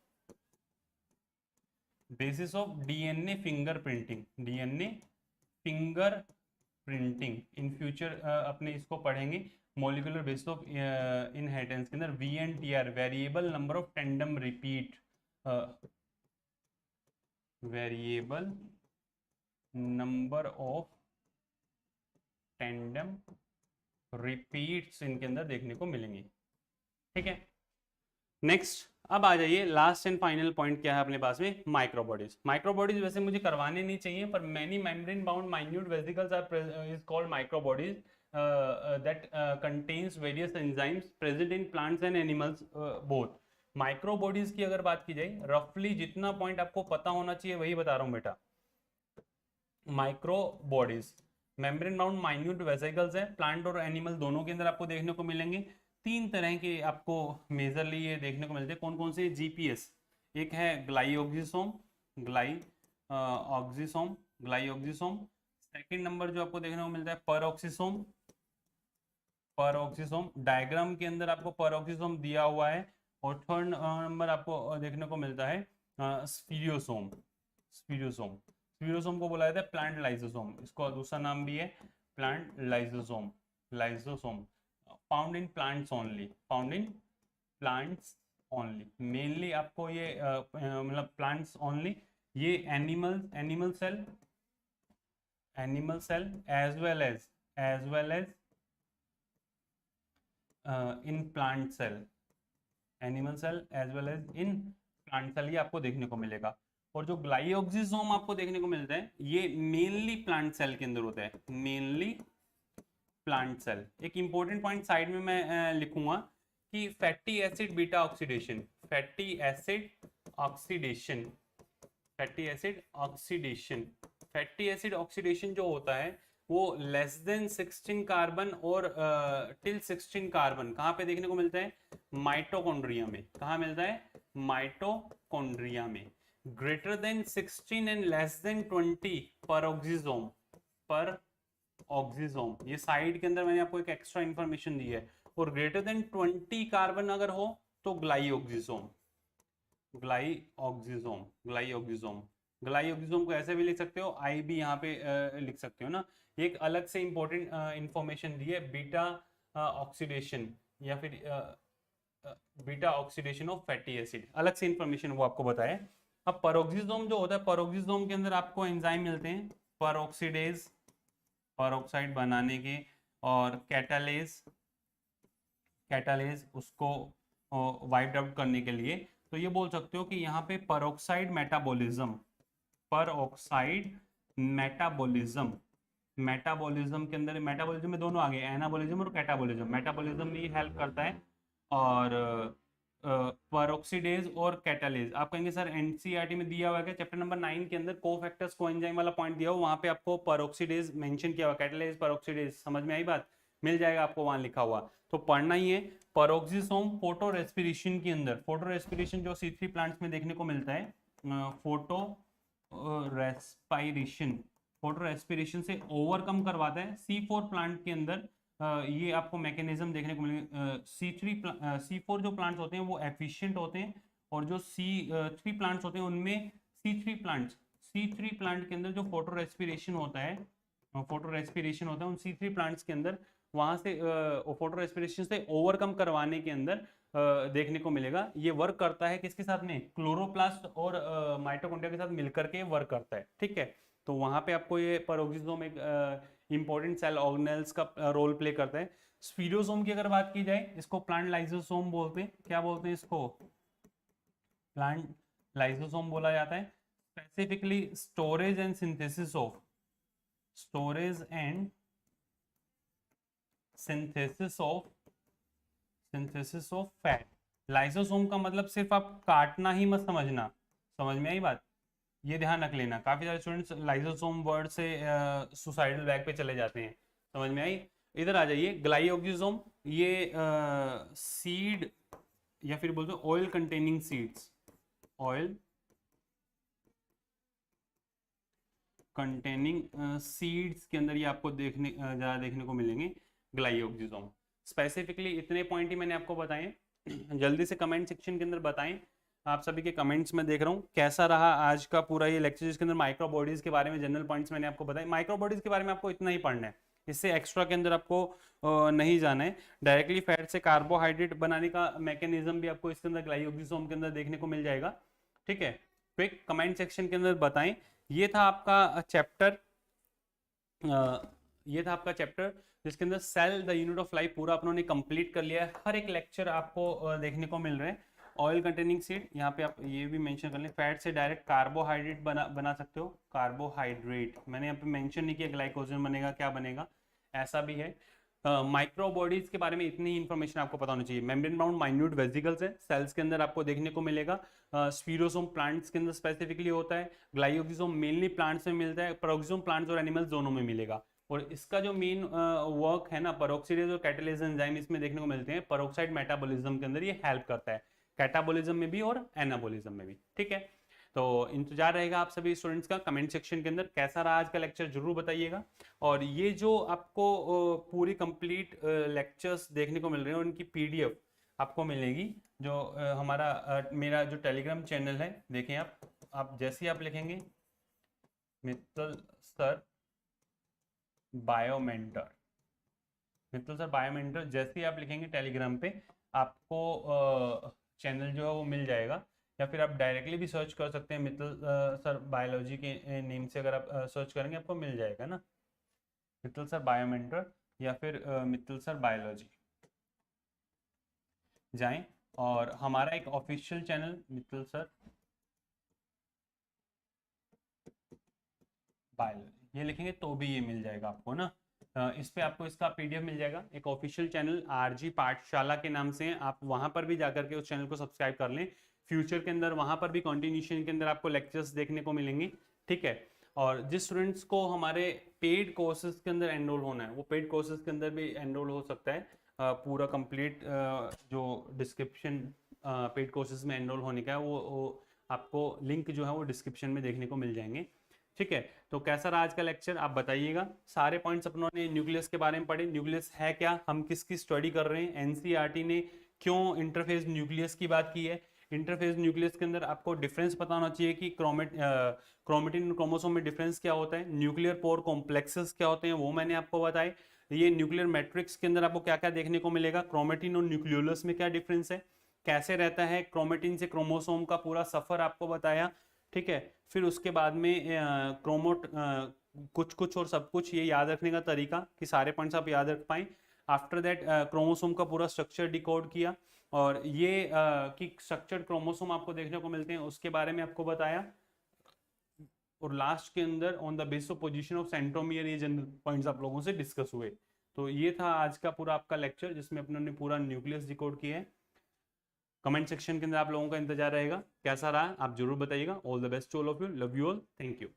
DNA fingerprinting in future अपने इसको पढ़ेंगे। मॉलिक्यूलर बेसिस ऑफ इनहेरिटेंस के अंदर VNTR, variable number of tandem repeat, variable number of tandem repeats इनके अंदर देखने को मिलेंगे। ठीक है, नेक्स्ट अब आ जाइए लास्ट एंड फाइनल पॉइंट क्या है अपने पास में, माइक्रोबॉडीज। माइक्रोबॉडीज वैसे मुझे करवाने नहीं चाहिए, पर many membrane bound minute vesicles are is called microbodies that contains various enzymes present in plants and animals both. Microbodies की अगर बात की जाए, रफली जितना पॉइंट आपको पता होना चाहिए वही बता रहा हूँ बेटा। Microbodies membrane bound minute vesicles है, प्लांट और एनिमल दोनों के अंदर आपको देखने को मिलेंगे। तीन तरह के आपको मेजरली ये देखने को मिलते हैं। कौन कौन से? जीपीएस, एक है ग्लाइओक्सिसोम, ग्लाइओक्सिसोम। सेकंड नंबर जो आपको देखने को मिलता है परऑक्सिसोम, डायग्राम के अंदर आपको परऑक्सिसोम दिया हुआ है। और थर्ड नंबर आपको देखने को मिलता है स्फीरियोसोम। स्फीरियोसोम को बोला जाता है प्लांट लाइसोसोम, इसको दूसरा नाम भी है plant lysosome. Found in plants only, mainly आपको ये मतलब प्लांट्स ओनली। ये animal cell as well as in plant cell, animal cell as well as in plant cell, ये आपको देखने को मिलेगा। और जो ग्लाइओक्सिसोम आपको देखने को मिलता है ये मेनली प्लांट सेल के अंदर होता है, मेनली प्लांट सेल। एक इंपॉर्टेंट पॉइंट साइड में मैं लिखूंगा कि fatty acid beta oxidation, fatty acid oxidation जो होता है वो लेस देन 16 कार्बन और टिल 16 कार्बन कहाँ पे देखने को मिलता है? माइटोकॉन्ड्रिया में। कहाँ मिलता है? माइटोकॉन्ड्रिया में। Greater than 16 and less than 20 पर ऑक्सीजोम, ये साइड के अंदर मैंने आपको एक एक्स्ट्रा इंफॉर्मेशन दी है। और ग्रेटर देन 20 कार्बन अगर हो तो ग्लाइओक्सिसोम को ऐसे भी लिख सकते हो, आई भी यहाँ पे लिख सकते हो ना। एक अलग से इंपॉर्टेंट इंफॉर्मेशन दी है, बीटा ऑक्सीडेशन या फिर beta oxidation of fatty acid, अलग से इंफॉर्मेशन वो आपको बताए। अब पेरोक्सिसोम जो होता है, पेरोक्सिसोम के अंदर आपको एंजाइम मिलते हैं पेरोक्साइड बनाने के, और कैटालेज उसको वाइप आउट करने के लिए। तो ये बोल सकते हो कि यहाँ पे पेरोक्साइड मेटाबॉलिज्म के अंदर, मेटाबॉलिज्म में दोनों आ गए, एनाबॉलिज्म और कैटाबॉलिज्म। मेटाबॉलिज्म में हेल्प करता है। और पेरोक्सीडेज और कैटालेज, आप कहेंगे सर एनसीईआरटी में दिया हुआ है, चैप्टर नंबर 9 के अंदर कोफैक्टर्स कोएंजाइम वाला पॉइंट दिया हुआ, वहां पे आपको पेरोक्सीडेज मेंशन किया हुआ, कैटालेज पेरोक्सीडेज, समझ में आई बात? मिल जाएगा आपको वहां लिखा हुआ, तो पढ़ना ही है। पेरोक्सिसोम फोटो रेस्पिरेशन के अंदर, फोटो रेस्पिरेशन जो C3 प्लांट्स में देखने को मिलता है, फोटो रेस्पिरेशन से ओवरकम करवाता है। C4 प्लांट के अंदर ये आपको मैकेनिज्म देखने को मिलेगा। C4 जो प्लांट्स होते हैं वो एफिशिएंट होते हैं, और जो C3 प्लांट्स होते हैं उनमें C3 प्लांट के अंदर जो फोटो रेस्पिरेशन होता है उन C3 प्लांट्स के अंदर, वहां से फोटो रेस्पिरेशन से ओवरकम करवाने के अंदर देखने को मिलेगा। ये वर्क करता है किसके साथ में? क्लोरोप्लास्ट और माइटोकॉन्ड्रिया के साथ मिलकर के वर्क करता है, ठीक है। तो वहां पे आपको ये पेरोक्सिसोम एक इंपॉर्टेंट सेल ऑर्गेनेल्स का रोल प्ले करता है। स्फीरोसोम की अगर बात की जाए, इसको प्लांट लाइसोसोम बोलते हैं। क्या बोलते हैं इसको? प्लांट लाइसोसोम बोला जाता है। Specifically storage and synthesis of fat. Lysosome का मतलब सिर्फ आप काटना ही मत समझना, समझ में आई बात? ये ध्यान रख लेना, काफी सारे स्टूडेंट्स लाइसोसोम वर्ड से सुसाइडल बैग पे चले जाते हैं, समझ में आई? इधर आ जाइए। ग्लाइओक्सिसोम, ये सीड या फिर बोलते oil containing seeds, oil containing seeds के अंदर ये आपको ज़्यादा देखने को मिलेंगे ग्लाइओक्सिसोम। स्पेसिफिकली इतने पॉइंट ही मैंने आपको बताए। जल्दी से कमेंट सेक्शन के अंदर बताएं, आप सभी के कमेंट्स में देख रहा हूँ। कैसा रहा आज का पूरा ये लेक्चर, जिसके अंदर माइक्रो बॉडीज के बारे में जनरल पॉइंट्स मैंने आपको बताए। माइक्रो बॉडीज के बारे में आपको इतना ही पढ़ना है, इससे एक्स्ट्रा के अंदर आपको नहीं जाना है। डायरेक्टली फैट से कार्बोहाइड्रेट बनाने का मैकेनिज्म भी आपको इसके अंदर ग्लाइओक्सिसोम के अंदर देखने को मिल जाएगा, ठीक है। क्विक कमेंट सेक्शन के अंदर बताएं। ये था आपका चैप्टर जिसके अंदर cell the unit of life पूरा अपनों ने कंप्लीट कर लिया है। हर एक लेक्चर आपको देखने को मिल रहे हैं, ऑयल कंटेनिंग सीड, यहाँ पे आप ये भी मेंशन कर लें। फैट से डायरेक्ट कार्बोहाइड्रेट बना सकते हो, कार्बोहाइड्रेट मैंने यहाँ पे मेंशन नहीं किया, ग्लाइकोजन बनेगा क्या बनेगा, ऐसा भी है। माइक्रो बॉडीज के बारे में इतनी इन्फॉर्मेशन आपको पता होनी चाहिए। मेम्ब्रेन बाउंड माइन्यूट वेसिकल्स है, सेल्स के अंदर आपको देखने को मिलेगा। स्पीरोसोम प्लांट्स के अंदर स्पेसिफिकली होता है। ग्लाइकोसोम मेनली प्लांट्स में मिलता है, पेरोक्सोम प्लांट्स और एनिमल्स दोनों में मिलेगा। और इसका जो मेन वर्क है ना, पेरोक्सीडेज और कैटालिसिस एंजाइम इसमें देखने को मिलते हैं। पेरोक्साइड मेटाबॉलिज्म के अंदर ये हेल्प करता है, कैटाबॉलिज्म में भी और एनाबॉलिज्म में भी। ठीक है, तो इंतजार रहेगा आप सभी स्टूडेंट्स का कमेंट सेक्शन के अंदर। कैसा रहा आज का लेक्चर जरूर बताइएगा। और ये जो आपको पूरी कंप्लीट लेक्चर्स देखने को मिल रहे हैं उनकी पीडीएफ आपको मिलेगी, जो हमारा मेरा जो टेलीग्राम चैनल है, देखें आप जैसे ही आप लिखेंगे मित्तल सर बायोमेंटर, मित्तल सर बायोमेंटर, जैसे ही आप लिखेंगे टेलीग्राम पे आपको चैनल जो है वो मिल जाएगा। या फिर आप डायरेक्टली भी सर्च कर सकते हैं मित्तल सर बायोलॉजी के नेम से, अगर आप सर्च करेंगे आपको मिल जाएगा ना, मित्तल सर बायोमेंटर या फिर मित्तल सर बायोलॉजी जाएं। और हमारा एक official channel Mittal sir biology ये लिखेंगे तो भी ये मिल जाएगा आपको ना। इस पे आपको इसका पीडीएफ मिल जाएगा। एक ऑफिशियल चैनल आरजी पाठशाला के नाम से, आप वहां पर भी जाकर के उस चैनल को सब्सक्राइब कर लें। फ्यूचर के अंदर वहां पर भी कंटिन्यूशन के अंदर आपको लेक्चर्स देखने को मिलेंगे। ठीक है, और जिस स्टूडेंट्स को हमारे पेड कोर्सेज के अंदर एनरोल होना है वो पेड कोर्सेज के अंदर भी एनरोल हो सकता है। पूरा कंप्लीट जो डिस्क्रिप्शन पेड कोर्सेज में एनरोल होने का है वो आपको लिंक जो है वो डिस्क्रिप्शन में देखने को मिल जाएंगे। ठीक है, तो कैसा रहा आज का लेक्चर आप बताइएगा। सारे पॉइंट्स अपनों ने न्यूक्लियस के बारे में पढ़े, न्यूक्लियस है क्या, हम किसकी स्टडी कर रहे हैं, एनसीईआरटी ने क्यों इंटरफेस न्यूक्लियस की बात की है। इंटरफेस न्यूक्लियस के अंदर आपको डिफरेंस पता होना चाहिए कि क्रोमेटिन और क्रोमोसोम में डिफरेंस क्या होता है, न्यूक्लियर पोर कॉम्प्लेक्सेस क्या होते हैं वो मैंने आपको बताए। ये न्यूक्लियर मैट्रिक्स के अंदर आपको क्या क्या देखने को मिलेगा, क्रोमेटिन और न्यूक्लियोलस में क्या डिफरेंस है, कैसे रहता है क्रोमेटिन से क्रोमोसोम का पूरा सफर आपको बताया। ठीक है, फिर उसके बाद में क्रोमोट कुछ कुछ और सब कुछ, ये याद रखने का तरीका कि सारे पॉइंट्स आप याद रख पाएं। आफ्टर दैट क्रोमोसोम का पूरा स्ट्रक्चर डिकोड किया, और ये कि स्ट्रक्चर्ड क्रोमोसोम आपको देखने को मिलते हैं उसके बारे में आपको बताया। और लास्ट के अंदर on the basis of position of centromere ये जनरल पॉइंट्स आप लोगों से डिस्कस हुए। तो ये था आज का पूरा आपका लेक्चर जिसमें अपनों ने पूरा न्यूक्लियस डिकोड किया है। कमेंट सेक्शन के अंदर आप लोगों का इंतजार रहेगा, कैसा रहा आप जरूर बताइएगा। All the best to all of you, love you all, thank you.